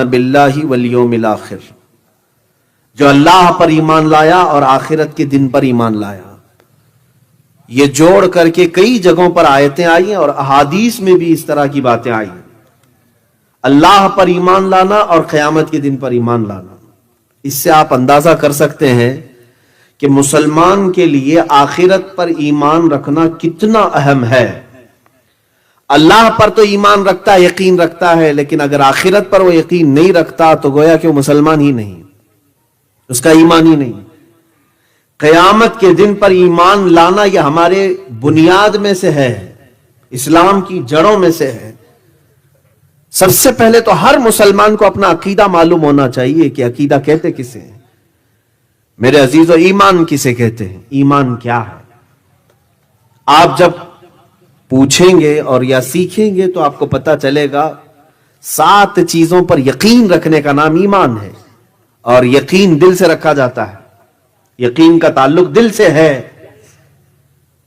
باللہ والیوم الآخر، جو اللہ پر ایمان لایا اور آخرت کے دن پر ایمان لایا. یہ جوڑ کر کے کئی جگہوں پر آیتیں آئی ہیں اور احادیث میں بھی اس طرح کی باتیں آئی ہیں. اللہ پر ایمان لانا اور قیامت کے دن پر ایمان لانا. اس سے آپ اندازہ کر سکتے ہیں کہ مسلمان کے لیے آخرت پر ایمان رکھنا کتنا اہم ہے. اللہ پر تو ایمان رکھتا ہے، یقین رکھتا ہے، لیکن اگر آخرت پر وہ یقین نہیں رکھتا تو گویا کہ وہ مسلمان ہی نہیں، اس کا ایمان ہی نہیں. قیامت کے دن پر ایمان لانا یہ ہمارے بنیاد میں سے ہے، اسلام کی جڑوں میں سے ہے. سب سے پہلے تو ہر مسلمان کو اپنا عقیدہ معلوم ہونا چاہیے کہ عقیدہ کہتے کسے ہیں. میرے عزیزو، ایمان کسے کہتے ہیں؟ ایمان کیا ہے؟ آپ جب پوچھیں گے اور یا سیکھیں گے تو آپ کو پتا چلے گا 7 چیزوں پر یقین رکھنے کا نام ایمان ہے. اور یقین دل سے رکھا جاتا ہے، یقین کا تعلق دل سے ہے.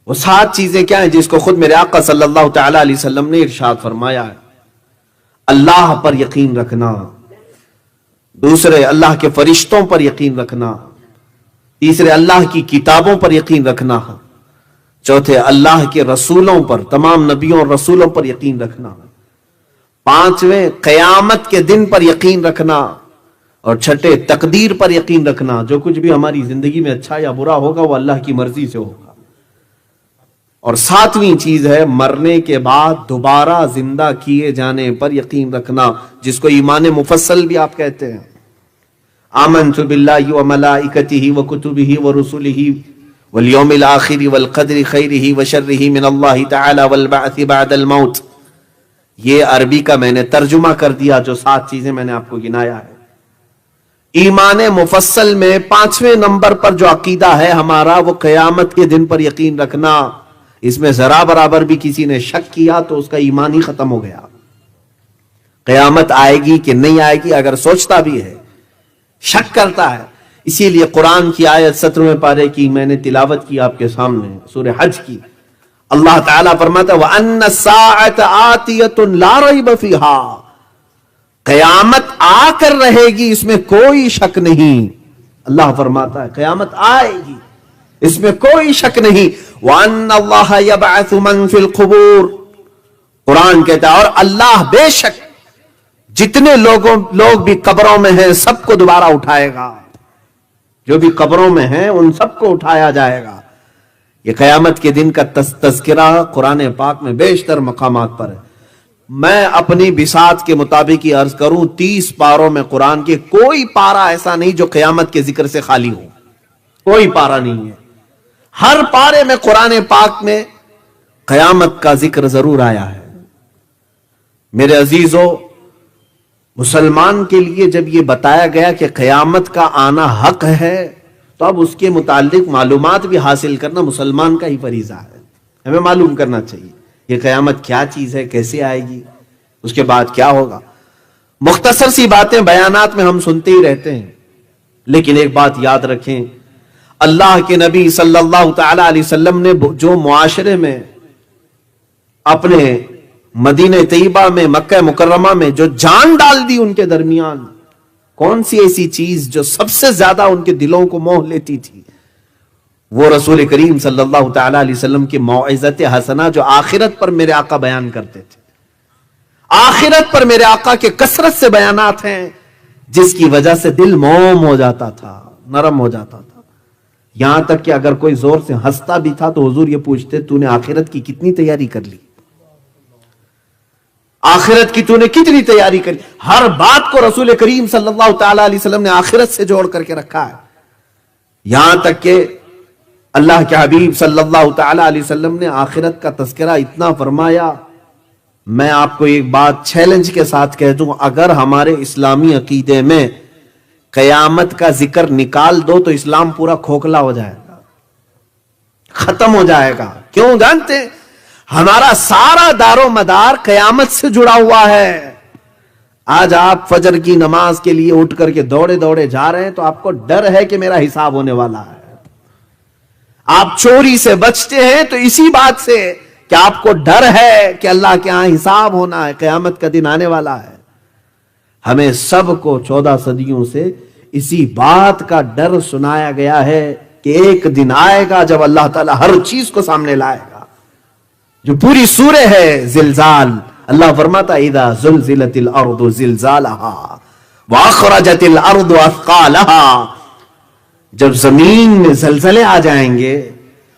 وہ 7 چیزیں کیا ہیں جس کو خود میرے آقا صلی اللہ تعالی علیہ وسلم نے ارشاد فرمایا ہے. اللہ پر یقین رکھنا، دوسرے اللہ کے فرشتوں پر یقین رکھنا، تیسرے اللہ کی کتابوں پر یقین رکھنا، چوتھے اللہ کے رسولوں پر، تمام نبیوں اور رسولوں پر یقین رکھنا، پانچویں قیامت کے دن پر یقین رکھنا، اور چھٹے تقدیر پر یقین رکھنا. جو کچھ بھی ہماری زندگی میں اچھا یا برا ہوگا وہ اللہ کی مرضی سے ہوگا. اور 7ویں چیز ہے مرنے کے بعد دوبارہ زندہ کیے جانے پر یقین رکھنا، جس کو ایمان مفصل بھی آپ کہتے ہیں. آمنت باللہ وملائکتہ وکتبہ ورسلہ والیوم الآخر والقدر خیرہ وشرہ من اللہ تعالی والبعث بعد الموت. یہ عربی کا میں نے ترجمہ کر دیا، جو 7 چیزیں میں نے آپ کو گنایا ہے. ایمان مفصل میں 5ویں نمبر پر جو عقیدہ ہے ہمارا وہ قیامت کے دن پر یقین رکھنا. اس میں ذرا برابر بھی کسی نے شک کیا تو اس کا ایمان ہی ختم ہو گیا. قیامت آئے گی کہ نہیں آئے گی اگر سوچتا بھی ہے، شک کرتا ہے. اسی لیے قرآن کی آیت 17ویں پارے کی میں نے تلاوت کی آپ کے سامنے، سورہ حج کی. اللہ تعالیٰ فرماتا ہے وَأَنَّ السَّاعَةَ آتِيَةٌ لَا رَيْبَ فِيهَا، قیامت آ کر رہے گی، اس میں کوئی شک نہیں. اللہ فرماتا ہے قیامت آئے گی، اس میں کوئی شک نہیں. وَأَنَّ اللَّهَ يَبْعَثُ مَن فِي الْقُبُورِ، قرآن کہتا ہے اور اللہ بے شک جتنے لوگ بھی قبروں میں ہیں سب کو دوبارہ اٹھائے گا. جو بھی قبروں میں ہیں ان سب کو اٹھایا جائے گا. یہ قیامت کے دن کا تذکرہ قرآن پاک میں بیشتر مقامات پر ہے. میں اپنی بساط کے مطابق ہی عرض کروں 30 پاروں میں قرآن کے کوئی پارہ ایسا نہیں جو قیامت کے ذکر سے خالی ہو. کوئی پارہ نہیں ہے، ہر پارے میں قرآن پاک میں قیامت کا ذکر ضرور آیا ہے. میرے عزیزو، مسلمان کے لیے جب یہ بتایا گیا کہ قیامت کا آنا حق ہے تو اب اس کے متعلق معلومات بھی حاصل کرنا مسلمان کا ہی فریضہ ہے. ہمیں معلوم کرنا چاہیے یہ قیامت کیا چیز ہے، کیسے آئے گی، اس کے بعد کیا ہوگا. مختصر سی باتیں بیانات میں ہم سنتے ہی رہتے ہیں، لیکن ایک بات یاد رکھیں، اللہ کے نبی صلی اللہ تعالی علیہ وسلم نے جو معاشرے میں اپنے مدینہ طیبہ میں، مکہ مکرمہ میں جو جان ڈال دی ان کے درمیان، کون سی ایسی چیز جو سب سے زیادہ ان کے دلوں کو موہ لیتی تھی؟ وہ رسول کریم صلی اللہ تعالی علیہ وسلم کی موعظت حسنہ جو آخرت پر میرے آقا بیان کرتے تھے. آخرت پر میرے آقا کے کثرت سے بیانات ہیں جس کی وجہ سے دل موم ہو جاتا تھا، نرم ہو جاتا تھا. یہاں تک کہ اگر کوئی زور سے ہنستا بھی تھا تو حضور یہ پوچھتے تو نے آخرت کی کتنی تیاری کر لی؟ آخرت کی تو نے کتنی تیاری کری؟ ہر بات کو رسول کریم صلی اللہ تعالی علیہ وسلم نے آخرت سے جوڑ کر کے رکھا ہے. یہاں تک کہ اللہ کے حبیب صلی اللہ تعالی علیہ وسلم نے آخرت کا تذکرہ اتنا فرمایا. میں آپ کو ایک بات چیلنج کے ساتھ کہہ دوں، اگر ہمارے اسلامی عقیدے میں قیامت کا ذکر نکال دو تو اسلام پورا کھوکھلا ہو جائے گا، ختم ہو جائے گا. کیوں جانتے ہیں؟ ہمارا سارا دار و مدار قیامت سے جڑا ہوا ہے. آج آپ فجر کی نماز کے لیے اٹھ کر کے دوڑے دوڑے جا رہے ہیں تو آپ کو ڈر ہے کہ میرا حساب ہونے والا ہے. آپ چوری سے بچتے ہیں تو اسی بات سے کہ آپ کو ڈر ہے کہ اللہ کے ہاں حساب ہونا ہے، قیامت کا دن آنے والا ہے. ہمیں سب کو 14 صدیوں سے اسی بات کا ڈر سنایا گیا ہے کہ ایک دن آئے گا جب اللہ تعالیٰ ہر چیز کو سامنے لائے گا. جو پوری سورہ ہے زلزال، اللہ فرماتا اذا زلزلت الارض زلزالها واخرجت الارض اثقالها، جب زمین میں زلزلے آ جائیں گے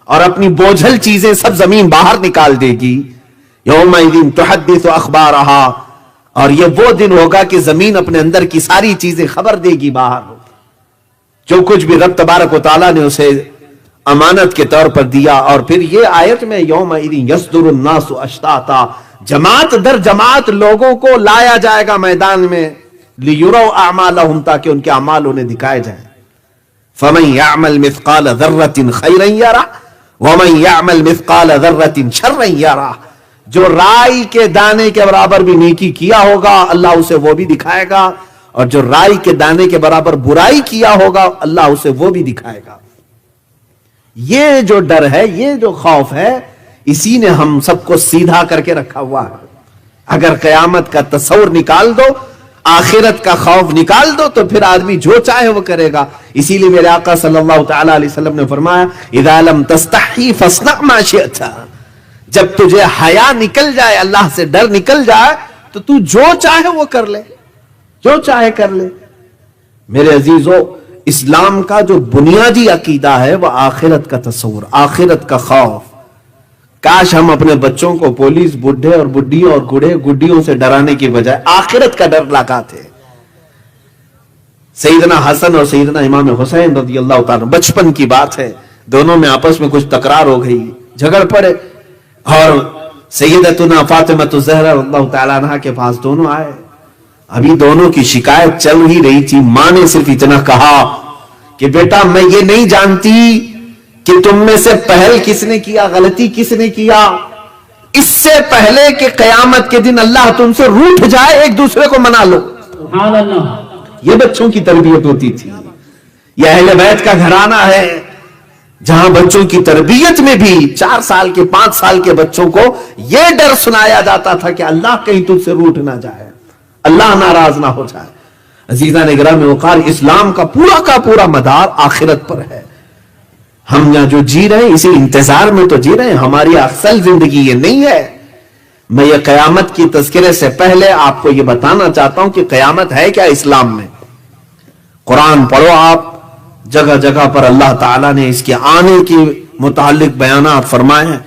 اور اپنی بوجھل چیزیں سب زمین باہر نکال دے گی. یومئذ تحدث اخبارها، اور یہ وہ دن ہوگا کہ زمین اپنے اندر کی ساری چیزیں خبر دے گی باہر. جو کچھ بھی رب تبارک و تعالیٰ نے اسے امانت کے طور پر دیا. اور پھر یہ آیت میں یومئذ یصدر الناس اشتاتا، جماعت در جماعت لوگوں کو لایا جائے گا میدان میں، لیروا اعمالهم، تاکہ ان کے اعمال انہیں دکھائے جائیں. فمن يعمل مثقال ذرة خيرا يره ومن يعمل مثقال ذرة شرا يره، جو رائی کے دانے کے برابر بھی نیکی کیا ہوگا اللہ اسے وہ بھی دکھائے گا، اور جو رائی کے دانے کے برابر برائی کیا ہوگا اللہ اسے وہ بھی دکھائے گا. یہ جو ڈر ہے، یہ جو خوف ہے، اسی نے ہم سب کو سیدھا کر کے رکھا ہوا ہے. اگر قیامت کا تصور نکال دو، آخرت کا خوف نکال دو، تو پھر آدمی جو چاہے وہ کرے گا. اسی لیے میرے آقا صلی اللہ تعالی علیہ وسلم نے فرمایا اذا لم تستحی فاصنع ما شئت، جب تجھے حیا نکل جائے، اللہ سے ڈر نکل جائے، تو تو جو چاہے وہ کر لے، جو چاہے کر لے. میرے عزیزو، اسلام کا جو بنیادی عقیدہ ہے وہ آخرت کا تصور، آخرت کا خوف. کاش ہم اپنے بچوں کو پولیس، بڈھے اور بڈھیوں اور گڈیوں سے ڈرانے کی بجائے آخرت کا ڈر لگاتے. سیدنا حسن اور سیدنا امام حسین رضی اللہ تعالیٰ، بچپن کی بات ہے، دونوں میں آپس میں کچھ تکرار ہو گئی، جھگڑ پڑے، اور سیدتنا فاطمہ الزہرا رضی اللہ تعالیٰ عنہا کے پاس دونوں آئے. ابھی دونوں کی شکایت چل ہی رہی تھی. ماں نے صرف اتنا کہا کہ بیٹا میں یہ نہیں جانتی کہ تم میں سے پہل کس نے کیا، غلطی کس نے کیا. اس سے پہلے کہ قیامت کے دن اللہ تم سے روٹھ جائے ایک دوسرے کو منا لو. سبحان اللہ. یہ بچوں کی تربیت ہوتی تھی. یہ اہل بیت کا گھرانہ ہے جہاں بچوں کی تربیت میں بھی 4 سال کے 5 سال کے بچوں کو یہ ڈر سنایا جاتا تھا کہ اللہ کہیں تجھ سے روٹھ نہ جائے، اللہ ناراض نہ ہو جائے. عزیزان گرامی وقار، اسلام کا پورا مدار آخرت پر ہے. ہم یہاں جو جی رہے ہیں اسی انتظار میں تو جی رہے ہیں، ہماری اصل زندگی یہ نہیں ہے. میں یہ قیامت کی تذکرے سے پہلے آپ کو یہ بتانا چاہتا ہوں کہ قیامت ہے کیا اسلام میں. قرآن پڑھو آپ، جگہ جگہ پر اللہ تعالیٰ نے اس کے آنے کے متعلق بیانات فرمائے ہیں.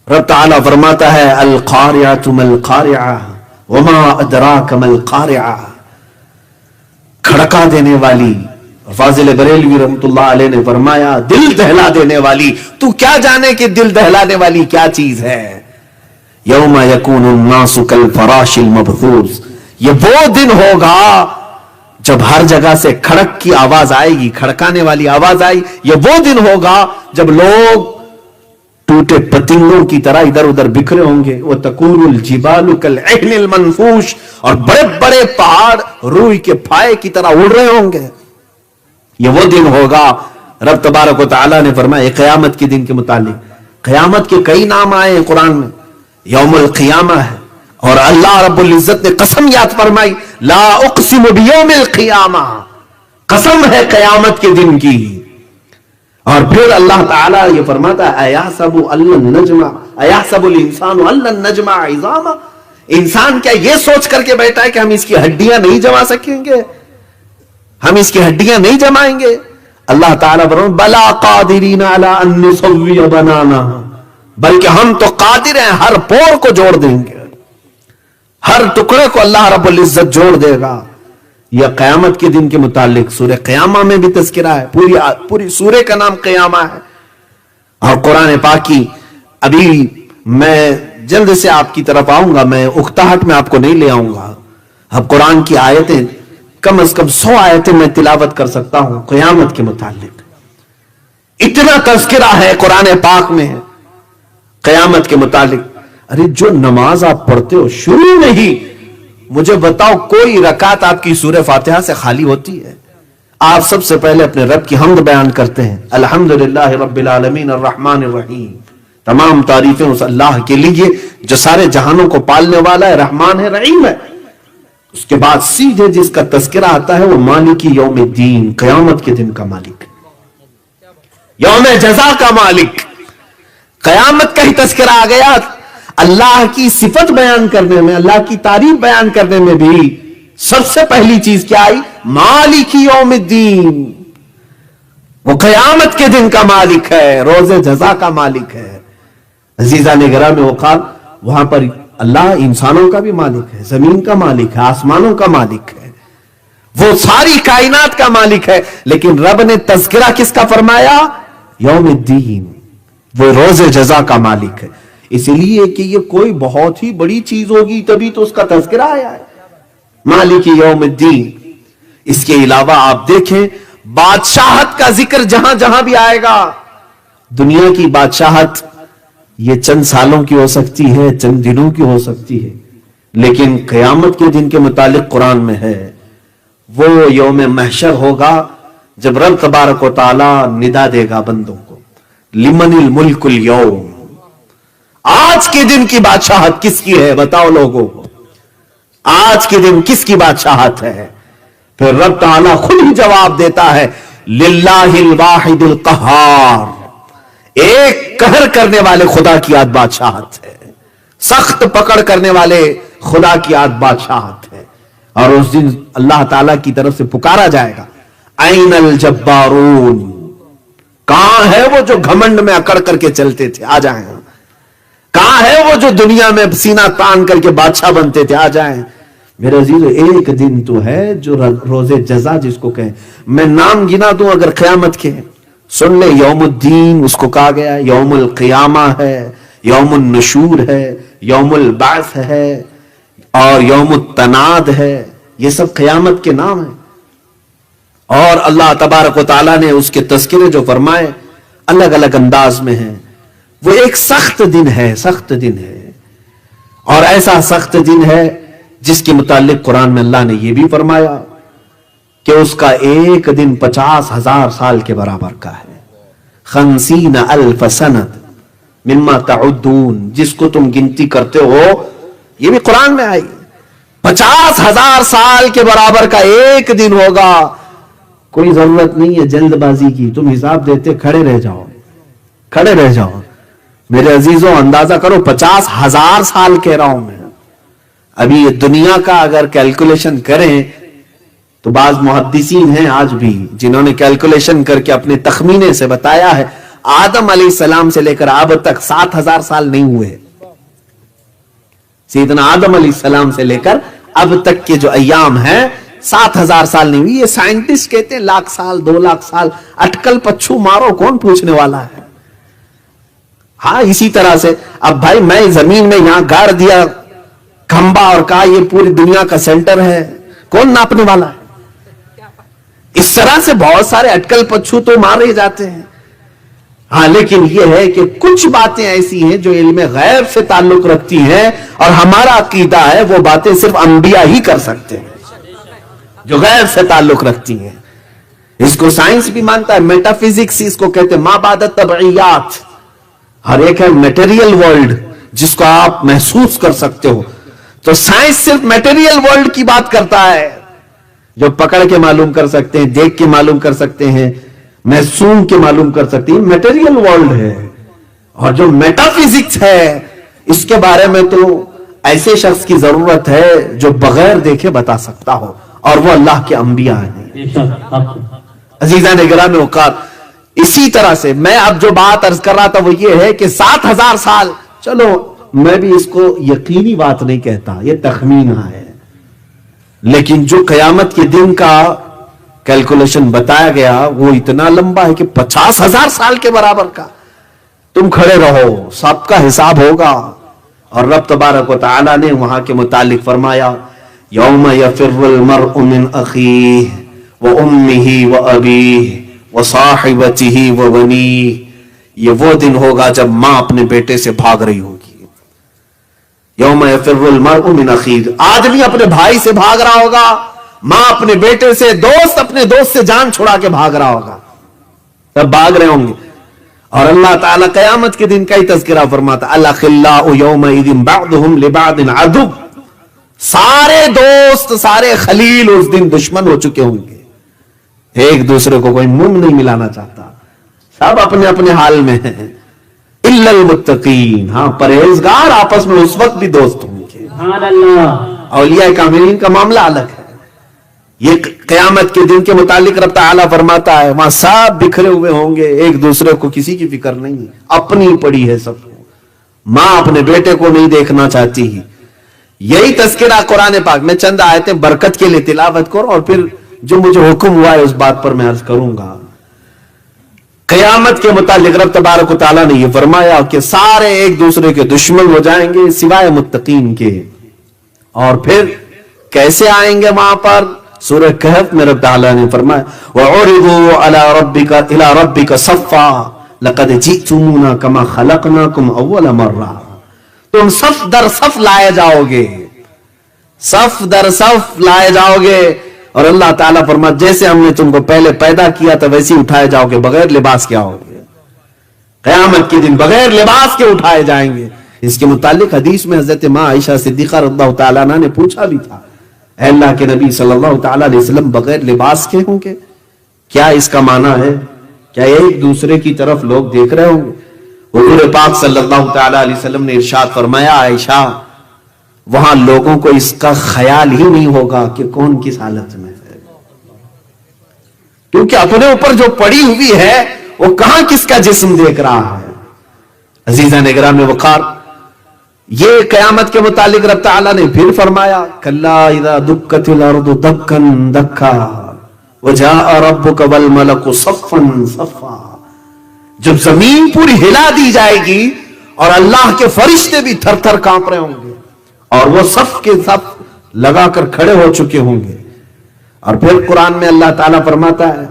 رب تعالیٰ فرماتا ہے القاریۃ ما القاریۃ وما ادراک ما القاریۃ، کھڑکا دینے والی. فاضل بریلوی رحمت اللہ علیہ نے فرمایا دل دہلا دینے والی. تو کیا جانے کہ دل دہلانے والی کیا چیز ہے. یوم یکون الناس کالفراش المبثوث، یہ وہ دن ہوگا جب ہر جگہ سے کھڑک کی آواز آئے گی، کھڑکانے والی آواز آئی. یہ وہ دن ہوگا جب لوگ ٹوٹے پتنگوں کی طرح ادھر ادھر بکھرے ہوں گے. وَتَكُونُ الْجِبَالُ كَالْعِهْنِ الْمَنْفُوشِ، اور بڑے بڑے پہاڑ روئی کے پھائے کی طرح اڑ رہے ہوں گے. یہ وہ دن ہوگا. رب تبارک و تعالیٰ نے فرمایا قیامت کے دن کے متعلق، قیامت کے کئی نام آئے ہیں قرآن میں. یوم القیامہ ہے، اور اللہ رب العزت نے قسم یاد فرمائی لا اقسم بیوم القیامہ، قسم ہے قیامت کے دن کی. اور پھر اللہ تعالیٰ یہ فرماتا ہے ایحسب الانسان ان لن نجمع عظامہ، انسان کیا یہ سوچ کر کے بیٹھا ہے کہ ہم اس کی ہڈیاں نہیں جما سکیں گے، ہم اس کی ہڈیاں نہیں جمائیں گے. اللہ تعالیٰ فرماتا بلا قادرین علی ان نسوی بنانا، بلکہ ہم تو قادر ہیں، ہر پور کو جوڑ دیں گے، ہر ٹکڑے کو اللہ رب العزت جوڑ دے گا. یہ قیامت کے دن کے متعلق سورہ قیامہ میں بھی تذکرہ ہے. پوری سورہ کا نام قیامہ ہے. اور قرآن پاک کی ابھی میں جلد سے آپ کی طرف آؤں گا، میں اکتاہٹ میں آپ کو نہیں لے آؤں گا. اب قرآن کی آیتیں کم از کم 100 آیتیں میں تلاوت کر سکتا ہوں قیامت کے متعلق. اتنا تذکرہ ہے قرآن پاک میں قیامت کے متعلق. ارے جو نماز آپ پڑھتے ہو شروع میں ہی مجھے بتاؤ کوئی رکعت آپ کی سورہ فاتحہ سے خالی ہوتی ہے؟ آپ سب سے پہلے اپنے رب کی حمد بیان کرتے ہیں، الحمدللہ رب العالمین الرحمن الرحیم، تمام تعریفیں اس اللہ کے لیے جو سارے جہانوں کو پالنے والا ہے، رحمان ہے، رحیم ہے. اس کے بعد سیدھے جس کا تذکرہ آتا ہے وہ مالک یوم الدین، قیامت کے دن کا مالک، یوم جزا کا مالک۔ قیامت کا ہی تذکرہ آ گیا، اللہ کی صفت بیان کرنے میں، اللہ کی تعریف بیان کرنے میں بھی سب سے پہلی چیز کیا آئی؟ مالک یوم الدین، وہ قیامت کے دن کا مالک ہے، روز جزا کا مالک ہے۔ عزیزان گرامی اوقات، وہاں پر اللہ انسانوں کا بھی مالک ہے، زمین کا مالک ہے، آسمانوں کا مالک ہے، وہ ساری کائنات کا مالک ہے، لیکن رب نے تذکرہ کس کا فرمایا؟ یوم الدین، وہ روز جزا کا مالک ہے۔ اس لیے کہ یہ کوئی بہت ہی بڑی چیز ہوگی تبھی تو اس کا تذکرہ آیا ہے، مالک یوم الدین۔ اس کے علاوہ آپ دیکھیں بادشاہت کا ذکر جہاں جہاں بھی آئے گا، دنیا کی بادشاہت یہ چند سالوں کی ہو سکتی ہے، چند دنوں کی ہو سکتی ہے، لیکن قیامت کے دن کے متعلق قرآن میں ہے وہ یوم محشر ہوگا جب رب تبارک و تعالی ندا دے گا بندوں کو، لمن الملک اليوم، آج کے دن کی بادشاہت کس کی ہے بتاؤ لوگوں کو، آج کے دن کس کی بادشاہت ہے؟ پھر رب تعالی خود ہی جواب دیتا ہے للہ الواحد القہار، ایک قہر کرنے والے خدا کی آج بادشاہت ہے، سخت پکڑ کرنے والے خدا کی آج بادشاہت ہے۔ اور اس دن اللہ تعالی کی طرف سے پکارا جائے گا این الجبارون، کہاں ہے وہ جو گھمنڈ میں اکڑ کر کے چلتے تھے، آ جائیں۔ کہاں ہے وہ جو دنیا میں سینہ تان کر کے بادشاہ بنتے تھے، آ جائیں۔ میرے عزیزو ایک دن تو ہے جو روز جزا جس کو کہیں، میں نام گنا دوں اگر قیامت کے، سن لے، یوم الدین اس کو کہا گیا، یوم القیامہ ہے، یوم النشور ہے، یوم البعث ہے، اور یوم التناد ہے، یہ سب قیامت کے نام ہیں۔ اور اللہ تبارک و تعالیٰ نے اس کے تذکرے جو فرمائے الگ الگ انداز میں ہیں۔ وہ ایک سخت دن ہے، سخت دن ہے، اور ایسا سخت دن ہے جس کے متعلق قرآن میں اللہ نے یہ بھی فرمایا کہ اس کا ایک دن 50,000 سال کے برابر کا ہے، 50,000 سنۃ مما تعدون، جس کو تم گنتی کرتے ہو، یہ بھی قرآن میں آئی، 50,000 سال کے برابر کا ایک دن ہوگا۔ کوئی ضرورت نہیں ہے جلد بازی کی، تم حساب دیتے کھڑے رہ جاؤ، کھڑے رہ جاؤ۔ میرے عزیزوں اندازہ کرو، 50,000 سال کہہ رہا ہوں میں، ابھی یہ دنیا کا اگر کیلکولیشن کریں تو بعض محدثین ہیں آج بھی جنہوں نے کیلکولیشن کر کے اپنے تخمینے سے بتایا ہے آدم علیہ السلام سے لے کر اب تک 7,000 سال نہیں ہوئے، سیدنا آدم علیہ السلام سے لے کر اب تک کے جو ایام ہیں 7,000 سال نہیں ہوئی۔ یہ سائنٹسٹ کہتے ہیں 1,00,000 سال 2,00,000 سال، اٹکل پچھو مارو، کون پوچھنے والا ہے۔ ہاں اسی طرح سے اب بھائی میں زمین میں یہاں گاڑ دیا کھمبا اور کہا یہ پوری دنیا کا سینٹر ہے، کون ناپنے والا ہے؟ اس طرح سے بہت سارے اٹکل پچھو تو مارے جاتے ہیں۔ ہاں لیکن یہ ہے کہ کچھ باتیں ایسی ہیں جو علم غیب سے تعلق رکھتی ہیں، اور ہمارا عقیدہ ہے وہ باتیں صرف انبیاء ہی کر سکتے ہیں جو غیب سے تعلق رکھتی ہیں۔ اس کو سائنس بھی مانتا ہے، میٹا فزکس اس کو کہتے ہیں، ما بعد الطبعیات۔ ہر ایک ہے میٹیریل ورلڈ جس کو آپ محسوس کر سکتے ہو، تو سائنس صرف میٹیریل ورلڈ کی بات کرتا ہے، جو پکڑ کے معلوم کر سکتے ہیں، دیکھ کے معلوم کر سکتے ہیں، محسوس کے معلوم کر سکتے ہیں، میٹیریل ورلڈ ہے۔ اور جو میٹا فزکس ہے اس کے بارے میں تو ایسے شخص کی ضرورت ہے جو بغیر دیکھے بتا سکتا ہو، اور وہ اللہ کے انبیاء ہیں۔ عزیزان گرامی اوقات، اسی طرح سے میں اب جو بات عرض کر رہا تھا وہ یہ ہے کہ 7,000 سال، چلو میں بھی اس کو یقینی بات نہیں کہتا، یہ تخمینہ ہے، لیکن جو قیامت کے دن کا کیلکولیشن بتایا گیا وہ اتنا لمبا ہے کہ 50,000 سال کے برابر کا۔ تم کھڑے رہو، سب کا حساب ہوگا۔ اور رب تبارک و تعالی نے وہاں کے متعلق فرمایا یوم یفر المرء من اخیہ وامہ وابیہ وصاحبتہ وبنیہ، یہ وہ دن ہوگا جب ماں اپنے بیٹے سے بھاگ رہی ہوگی۔ یوم یفر المرء من اخیہ، آدمی اپنے بھائی سے بھاگ رہا ہوگا، ماں اپنے بیٹے سے، دوست اپنے دوست سے جان چھڑا کے بھاگ رہا ہوگا، تب بھاگ رہے ہوں گے۔ اور اللہ تعالیٰ قیامت کے دن کا ہی تذکرہ فرماتا الاخلاء یومئذ بعضهم لبعض عدو، سارے دوست سارے خلیل اس دن دشمن ہو چکے ہوں گے، ایک دوسرے کو کوئی منہ نہیں ملانا چاہتا، سب اپنے اپنے حال میں ہیں، الا المتقین، ہاں پرہیزگار آپس میں اس وقت بھی دوست ہوں گے۔ سبحان اللہ۔ اولیاء کاملین کا معاملہ الگ ہے، یہ قیامت کے دن کے متعلق رب تعالیٰ فرماتا ہے وہاں سب بکھرے ہوئے ہوں گے، ایک دوسرے کو کسی کی فکر نہیں ہے، اپنی پڑی ہے سب کو، ماں اپنے بیٹے کو نہیں دیکھنا چاہتی ہی۔ یہی تذکرہ قرآن پاک میں چند آیتیں برکت کے لیے تلاوت کرو اور پھر جو مجھے حکم ہوا ہے اس بات پر میں عرض کروں گا۔ قیامت کے متعلق رب تبارک و تعالیٰ نے یہ فرمایا کہ سارے ایک دوسرے کے دشمن ہو جائیں گے سوائے متقین کے، اور پھر کیسے آئیں گے وہاں پر؟ سورہ کہف میں رب تعالیٰ نے فرمایا وَعُرِضُوا عَلَىٰ رَبِّكَ إِلَىٰ رَبِّكَ صَفًّا لَقَدْ جِئْتُمُونَا كَمَا خَلَقْنَاكُمْ أَوَّلَ مَرَّةٍ، تم صف در صف لائے جاؤ گے، صف در صف لائے جاؤ گے، اور اللہ تعالیٰ فرماتا جیسے ہم نے تم کو پہلے پیدا کیا تھا ویسے ہی اٹھائے جاؤ گے، بغیر لباس کے آؤ گے، قیامت کے دن بغیر لباس کے اٹھائے جائیں گے۔ اس کے متعلق حدیث میں حضرت ماں عائشہ صدیقہ رضی اللہ تعالیٰ عنہا نے پوچھا بھی تھا، اے اللہ کے نبی صلی اللہ تعالیٰ علیہ وسلم بغیر لباس کے ہوں گے؟ کیا اس کا معنی ہے؟ کیا ایک دوسرے کی طرف لوگ دیکھ رہے ہوں گے؟ حضور پاک صلی اللہ تعالیٰ علیہ وسلم نے ارشاد فرمایا عائشہ وہاں لوگوں کو اس کا خیال ہی نہیں ہوگا کہ کون کس حالت میں ہے، کیونکہ اپنے اوپر جو پڑی ہوئی ہے وہ کہاں کس کا جسم دیکھ رہا ہے۔ عزیزان گرامی وقار، یہ قیامت کے متعلق رب تعالیٰ نے پھر فرمایا کلا اذا دکت الارض دکا دکا وجاء ربک والملک صفا صفا، جب زمین پوری ہلا دی جائے گی اور اللہ کے فرشتے بھی تھر تھر کانپ رہے ہوں گے اور وہ صف کے صف لگا کر کھڑے ہو چکے ہوں گے، اور پھر قرآن میں اللہ تعالیٰ فرماتا ہے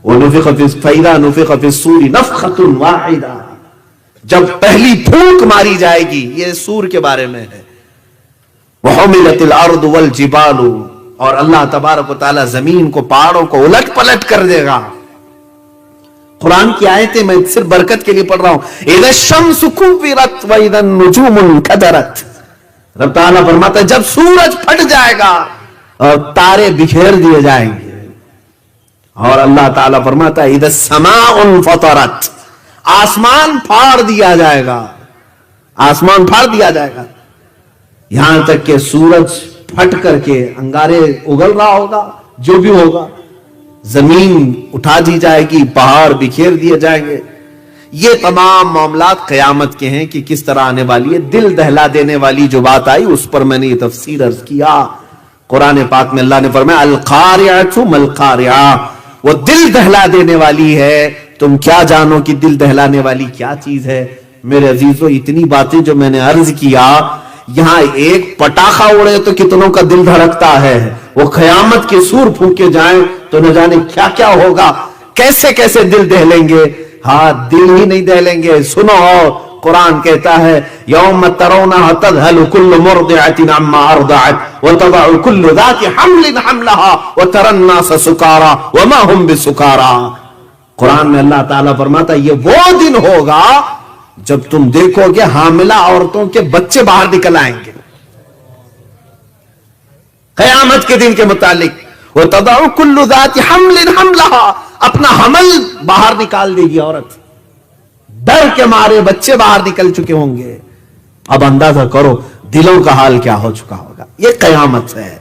وَنُفِخَ فَإِذَا نُفِخَ فِي الصُّورِ نَفْخَةٌ وَاحِدَةٌ، جب پہلی پھونک ماری جائے گی، یہ سور کے بارے میں ہے، وَحُمِلَتِ الْأَرْضُ وَالْجِبَالُ، اور اللہ تبارک و تعالیٰ زمین کو پہاڑوں کو الٹ پلٹ کر دے گا۔ قرآن کی آیتیں میں صرف برکت کے لیے پڑھ رہا ہوں۔ اِذَا الشَّمْسُ كُوِّرَتْ وَإِذَا النُّجُومُ انْكَدَرَتْ، رب تعالیٰ فرماتا ہے جب سورج پھٹ جائے گا اور تارے بکھیر دیے جائیں گے، اور اللہ تعالیٰ فرماتا ہے اِذَا السَّمَاءُ انْفَطَرَتْ، آسمان پھاڑ دیا جائے گا، آسمان پھاڑ دیا جائے گا، یہاں تک کہ سورج پھٹ کر کے انگارے اگل رہا ہوگا، جو بھی ہوگا، زمین اٹھا دی جائے گی، پہاڑ بکھیر دیے جائیں گے۔ یہ تمام معاملات قیامت کے ہیں کہ کس طرح آنے والی ہے۔ دل دہلا دینے والی جو بات آئی اس پر میں نے یہ تفسیر عرض کیا۔ قرآن پاک میں اللہ نے فرمایا القاریعۃ ملقاریعہ، وہ دل دہلا دینے والی ہے، تم کیا جانو کہ دل دہلانے والی کیا چیز ہے۔ میرے عزیزو، اتنی باتیں جو میں نے عرض کیا، یہاں ایک پٹاخہ اڑے تو کتنوں کا دل دھڑکتا ہے، وہ قیامت کے سور پھونکے جائیں تو نہ جانے کیا کیا ہوگا، کیسے کیسے دل دہلیں گے۔ ہاں، دل ہی نہیں دہلیں گے۔ سنو، قرآن کہتا ہے یوم ترونها تذهل كل مرضعة عما ارضعت وتضع كل ذات حمل حملها وترى الناس سكارى وما هم بسكارى۔ قرآن میں اللہ تعالیٰ فرماتا ہے یہ وہ دن ہوگا جب تم دیکھو گے حاملہ عورتوں کے بچے باہر نکل آئیں گے۔ قیامت کے دن کے متعلق وَتَضَعُ كُلُّ ذَاتِ حَمْلٍ حَمْلَهَا، اپنا حمل باہر نکال دے گی عورت، ڈر کے مارے بچے باہر نکل چکے ہوں گے۔ اب اندازہ کرو دلوں کا حال کیا ہو چکا ہوگا۔ یہ قیامت ہے،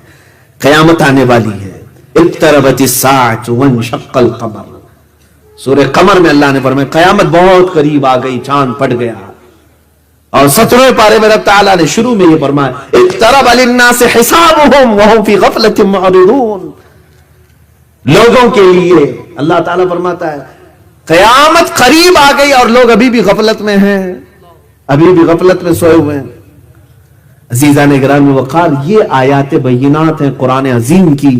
قیامت آنے والی ہے۔ اقتربت الساعة وانشق القمر، سورہ قمر میں اللہ نے فرمایا قیامت بہت قریب آ گئی، چاند پھٹ گیا۔ اور 17ویں پارے میں رب تعالیٰ نے شروع میں یہ فرمایا اقترب للناس حسابهم وهم في غفلة معرضون، لوگوں کے لیے اللہ تعالیٰ فرماتا ہے قیامت قریب آ گئی اور لوگ ابھی بھی غفلت میں ہیں، ابھی بھی غفلت میں سوئے ہوئے ہیں۔ عزیزان گرامی وقار، یہ آیات بینات ہیں قرآن عظیم کی،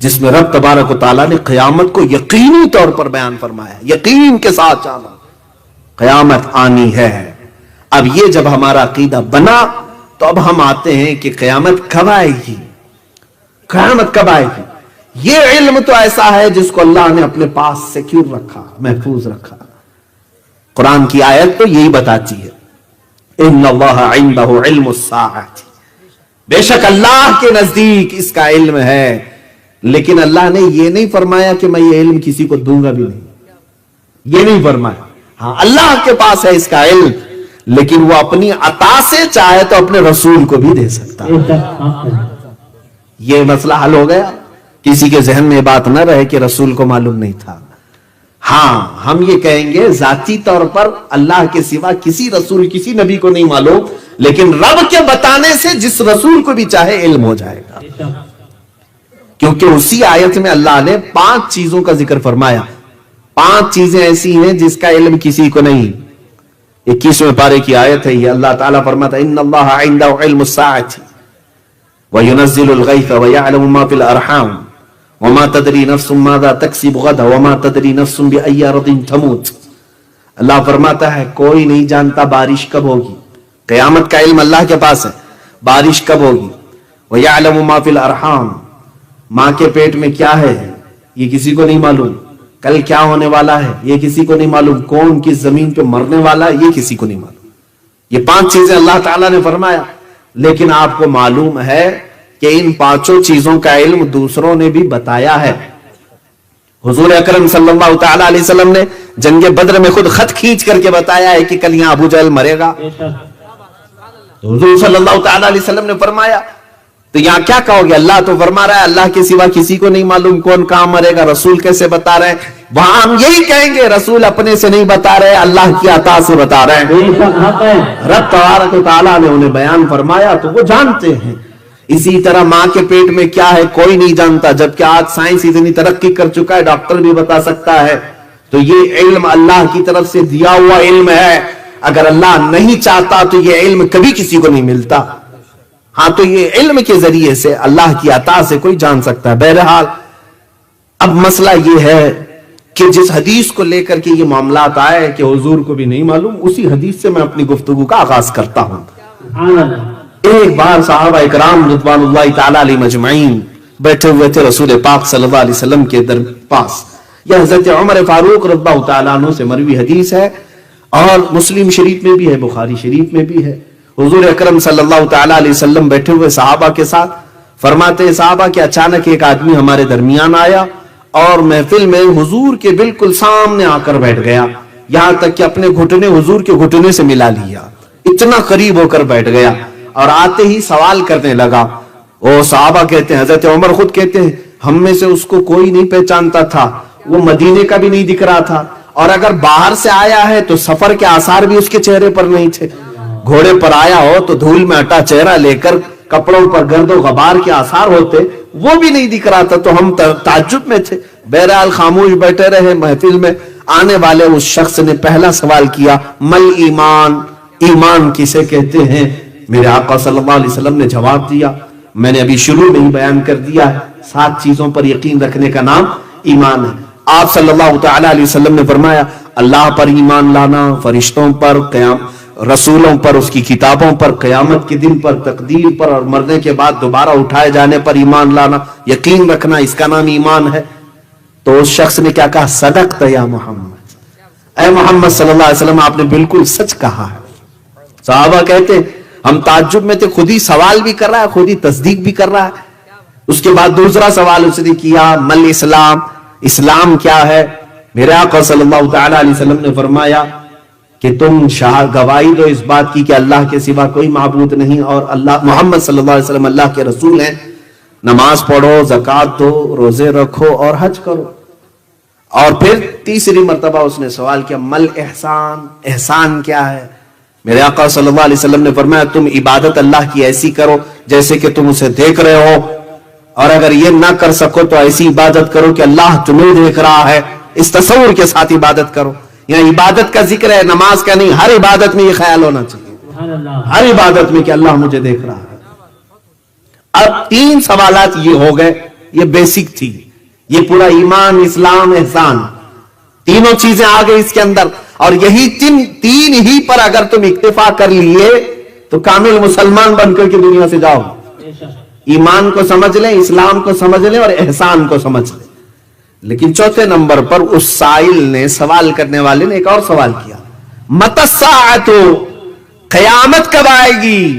جس میں رب تبارک و تعالیٰ نے قیامت کو یقینی طور پر بیان فرمایا، یقین کے ساتھ جانا قیامت آنی ہے۔ اب یہ جب ہمارا عقیدہ بنا تو اب ہم آتے ہیں کہ قیامت کب آئے گی، قیامت کب آئے گی۔ یہ علم تو ایسا ہے جس کو اللہ نے اپنے پاس سیکیور رکھا، محفوظ رکھا۔ قرآن کی آیت تو یہی بتاتی ہے ان اللہ عنده علم الساعۃ، بے شک اللہ کے نزدیک اس کا علم ہے، لیکن اللہ نے یہ نہیں فرمایا کہ میں یہ علم کسی کو دوں گا بھی نہیں، یہ نہیں فرمایا. ہاں اللہ کے پاس ہے اس کا علم، لیکن وہ اپنی عطا سے چاہے تو اپنے رسول کو بھی دے سکتا ہے. یہ مسئلہ حل ہو گیا. کسی کے ذہن میں بات نہ رہے کہ رسول کو معلوم نہیں تھا. ہاں ہم یہ کہیں گے ذاتی طور پر اللہ کے سوا کسی رسول کسی نبی کو نہیں معلوم، لیکن رب کے بتانے سے جس رسول کو بھی چاہے علم ہو جائے گا. کیونکہ اسی آیت میں اللہ نے 5 چیزوں کا ذکر فرمایا. 5 چیزیں ایسی ہیں جس کا علم کسی کو نہیں. 21ویں پارے کی آیت ہے یہ. اللہ تعالیٰ فرماتا ہے ان اللہ عنده علم الساعۃ وینزل الغیث ویعلم ما فی الارحام وما تدری نفس ماذا تکسب غدا وما تدری نفس بأی ارض تموت. اللہ فرماتا ہے کوئی نہیں جانتا بارش کب ہوگی. قیامت کا علم اللہ کے پاس ہے. بارش کب ہوگی. ویعلم ما فی الارحام، ماں کے پیٹ میں کیا ہے یہ کسی کو نہیں معلوم. کل کیا ہونے والا ہے یہ کسی کو نہیں معلوم. کون کس زمین پہ مرنے والا ہے یہ کسی کو نہیں معلوم. یہ 5 چیزیں اللہ تعالیٰ نے فرمایا. لیکن آپ کو معلوم ہے کہ ان 5 چیزوں کا علم دوسروں نے بھی بتایا ہے. حضور اکرم صلی اللہ تعالی علیہ وسلم نے جنگ بدر میں خود خط کھینچ کر کے بتایا ہے کہ کل یہاں ابو جہل مرے گا. تو حضور صلی اللہ تعالی علیہ وسلم نے فرمایا. تو یہاں کیا کہو گے؟ اللہ تو فرما رہا ہے اللہ کے سوا کسی کو نہیں معلوم کون کہاں مرے گا. رسول کیسے بتا رہے ہیں؟ وہاں ہم یہی کہیں گے رسول اپنے سے نہیں بتا رہے، اللہ کی عطا سے بتا رہے ہیں. رب تبارک و تعالیٰ نے انہیں بیان فرمایا تو وہ جانتے ہیں. اسی طرح ماں کے پیٹ میں کیا ہے کوئی نہیں جانتا، جبکہ آج سائنس اتنی ترقی کر چکا ہے ڈاکٹر بھی بتا سکتا ہے. تو یہ علم اللہ کی طرف سے دیا ہوا علم ہے. اگر اللہ نہیں چاہتا تو یہ علم کبھی کسی کو نہیں ملتا. ہاں تو یہ علم کے ذریعے سے اللہ کی عطا سے کوئی جان سکتا ہے. بہرحال اب مسئلہ یہ ہے کہ جس حدیث کو لے کر کے یہ معاملات آئے کہ حضور کو بھی نہیں معلوم، اسی حدیث سے میں اپنی گفتگو کا آغاز کرتا ہوں. ایک بار صحابہ اکرام رضوان اللہ تعالی علیہ مجمعین بیٹھے ہوئے تھے رسول پاک صلی اللہ علیہ وسلم کے پاس. یہ حضرت عمر فاروق رضی اللہ تعالیٰ عنہ سے مروی حدیث ہے اور مسلم شریف میں بھی ہے، بخاری شریف میں بھی ہے. حضور اکرم صلی اللہ تعالی علیہ وسلم بیٹھے ہوئے صحابہ کے ساتھ فرماتے ہیں صحابہ کہ اچانک ایک آدمی ہمارے درمیان آیا اور محفل میں حضور کے بالکل سامنے آ کر بیٹھ گیا، یہاں تک کہ اپنے گھٹنے حضور کے گھٹنے سے ملا لیا. اتنا قریب ہو کر بیٹھ گیا اور آتے ہی سوال کرنے لگا. وہ صحابہ کہتے ہیں، حضرت عمر خود کہتے ہیں ہم میں سے اس کو کوئی نہیں پہچانتا تھا، وہ مدینے کا بھی نہیں دکھ رہا تھا، اور اگر باہر سے آیا ہے تو سفر کے آثار بھی اس کے چہرے پر نہیں تھے. گھوڑے پر آیا ہو تو دھول میں اٹا چہرہ لے کر کپڑوں پر گرد و غبار کے آثار ہوتے وہ بھی نہیں دکھ رہا تھا. تو ہم تعجب میں تھے. بہرحال خاموش بیٹھے رہے. محفل میں آنے والے اس شخص نے پہلا سوال کیا مل ایمان، ایمان کسے کہتے ہیں؟ میرے آقا صلی اللہ علیہ وسلم نے جواب دیا، میں نے ابھی شروع میں ہی بیان کر دیا ہے، 7 چیزوں پر یقین رکھنے کا نام ایمان ہے. آپ صلی اللہ تعالی علیہ وسلم نے فرمایا اللہ پر ایمان لانا، فرشتوں پر، رسولوں پر، اس کی کتابوں پر، قیامت کے دن پر، تقدیر پر، اور مرنے کے بعد دوبارہ اٹھائے جانے پر ایمان لانا، یقین رکھنا، اس کا نام ایمان ہے. تو اس شخص نے کیا کہا؟ صدقت یا محمد، اے محمد صلی اللہ علیہ وسلم آپ نے بالکل سچ کہا ہے. صحابہ کہتے ہم تعجب میں تھے، خود ہی سوال بھی کر رہا ہے، خود ہی تصدیق بھی کر رہا ہے. اس کے بعد دوسرا سوال اس نے کیا مل اسلام، اسلام کیا ہے؟ میرے آقا صلی اللہ تعالی علیہ وسلم نے فرمایا کہ تم گواہی دو اس بات کی کہ اللہ کے سوا کوئی معبود نہیں اور اللہ محمد صلی اللہ علیہ وسلم اللہ کے رسول ہیں. نماز پڑھو، زکوٰۃ دو، روزے رکھو اور حج کرو. اور پھر تیسری مرتبہ اس نے سوال کیا مل احسان، احسان کیا ہے؟ میرے آقا صلی اللہ علیہ وسلم نے فرمایا تم عبادت اللہ کی ایسی کرو جیسے کہ تم اسے دیکھ رہے ہو، اور اگر یہ نہ کر سکو تو ایسی عبادت کرو کہ اللہ تمہیں دیکھ رہا ہے. اس تصور کے ساتھ عبادت کرو. یہاں عبادت کا ذکر ہے، نماز کا نہیں. ہر عبادت میں یہ خیال ہونا چاہیے، ہر عبادت میں کہ اللہ مجھے دیکھ رہا ہے. اب 3 سوالات یہ ہو گئے، یہ بیسک تھی. یہ پورا ایمان، اسلام، احسان، تینوں چیزیں آ گئی اس کے اندر. اور یہی 3 ہی پر اگر تم اکتفا کر لیے تو کامل مسلمان بن کر کے دنیا سے جاؤ. ایمان کو سمجھ لیں، اسلام کو سمجھ لیں اور احسان کو سمجھ لیں. لیکن چوتھے نمبر پر اس سائل نے، سوال کرنے والے نے ایک اور سوال کیا متی الساعۃ، قیامت کب آئے گی؟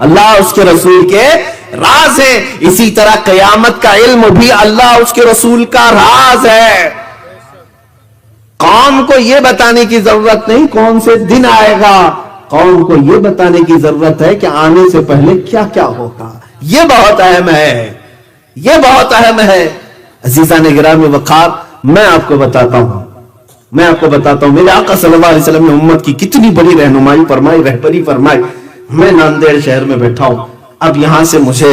اللہ اس کے رسول کے راز ہے. اسی طرح قیامت کا علم بھی اللہ اس کے رسول کا راز ہے. قوم کو یہ بتانے کی ضرورت نہیں کون سے دن آئے گا, قوم کو یہ بتانے کی ضرورت ہے کہ آنے سے پہلے کیا کیا ہوگا. یہ بہت اہم ہے, یہ بہت اہم ہے. عزیزان گرامی وقار, میں آپ کو بتاتا ہوں میرے آقا صلی اللہ علیہ وسلم نے امت کی کتنی بڑی رہنمائی فرمائی, رہبری فرمائی. میں ناندیڑ شہر میں بیٹھا ہوں, اب یہاں سے مجھے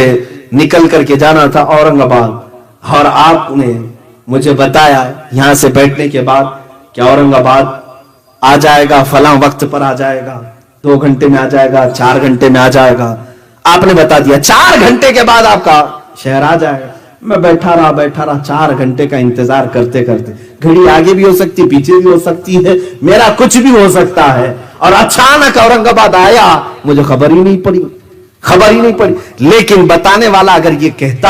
نکل کر کے جانا تھا اورنگ آباد, اور آپ نے مجھے بتایا یہاں سے بیٹھنے کے بعد کہ اورنگ آباد آ جائے گا, فلاں وقت پر آ جائے گا, 2 گھنٹے میں آ جائے گا, 4 گھنٹے میں آ جائے گا. آپ نے بتا دیا 4 گھنٹے کے بعد آپ کا شہر آ جائے گا. میں بیٹھا رہا 4 گھنٹے کا انتظار کرتے کرتے, گھڑی آگے بھی ہو سکتی پیچھے بھی ہو سکتی ہے, میرا کچھ بھی ہو سکتا ہے, اور اچانک اورنگ آباد آیا, مجھے خبر ہی نہیں پڑی. لیکن بتانے والا اگر یہ کہتا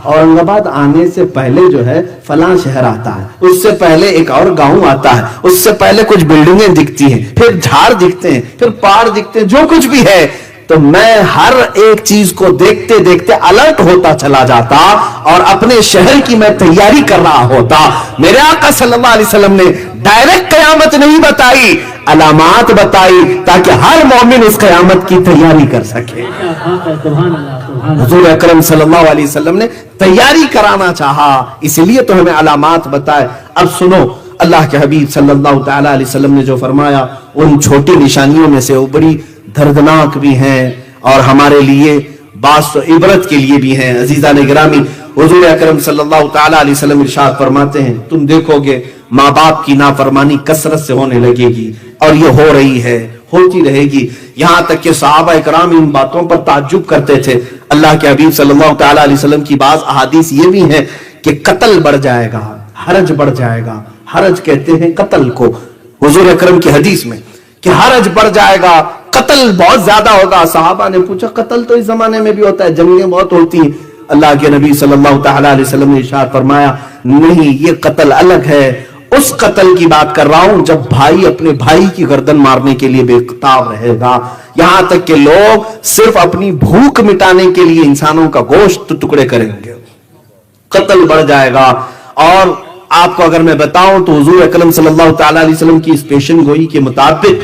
اورنگ آباد آنے سے پہلے جو ہے فلاں شہر آتا ہے, اس سے پہلے ایک اور گاؤں آتا ہے, اس سے پہلے کچھ بلڈنگیں دکھتی ہیں, پھر جھاڑ دکھتے ہیں, پھر پہاڑ دکھتے ہیں, جو کچھ بھی ہے, تو میں ہر ایک چیز کو دیکھتے دیکھتے الرٹ ہوتا چلا جاتا اور اپنے شہر کی میں تیاری کر رہا ہوتا. میرے آقا صلی اللہ علیہ وسلم نے ڈائریکٹ قیامت نہیں بتائی, علامات بتائی تاکہ ہر مومن اس قیامت کی تیاری کر سکے. حضور اکرم صلی اللہ علیہ وسلم نے تیاری کرانا چاہا, اس لیے تو ہمیں علامات بتائے. اب سنو, اللہ کے حبیب صلی اللہ تعالی علیہ وسلم نے جو فرمایا ان چھوٹی نشانیوں میں سے وہ بڑی دردناک بھی ہیں اور ہمارے لیے بعض تو عبرت کے لیے بھی ہیں. عزیزان گرامی, حضور اکرم صلی اللہ تعالی علیہ وسلم ارشاد فرماتے ہیں, تم دیکھو گے ماں باپ کی نافرمانی کثرت سے ہونے لگے گی, اور یہ ہو رہی ہے, ہوتی رہے گی. یہاں تک کہ صحابہ اکرام ان باتوں پر تعجب کرتے تھے. اللہ کے حبیب صلی اللہ تعالی علیہ وسلم کی بعض احادیث یہ بھی ہیں کہ قتل بڑھ جائے گا, حرج بڑھ جائے گا. حرج کہتے ہیں قتل کو, حضور اکرم کی حدیث میں کہ حرج بڑھ جائے گا, قتل بہت زیادہ ہوگا. صحابہ نے پوچھا قتل تو اس زمانے میں بھی ہوتا ہے, جنگیں بہت ہوتی ہیں. اللہ کے نبی صلی اللہ تعالی علیہ وسلم نے ارشاد فرمایا, نہیں, یہ قتل الگ ہے, اس قتل کی بات کر رہا ہوں جب بھائی اپنے بھائی کی گردن مارنے کے لیے بے تاب رہے گا. یہاں تک کہ لوگ صرف اپنی بھوک مٹانے کے لیے انسانوں کا گوشت ٹکڑے کریں گے, قتل بڑھ جائے گا. اور آپ کو اگر میں بتاؤں تو حضور اکرم صلی اللہ تعالی علیہ وسلم کی اس پیشن گوئی کے مطابق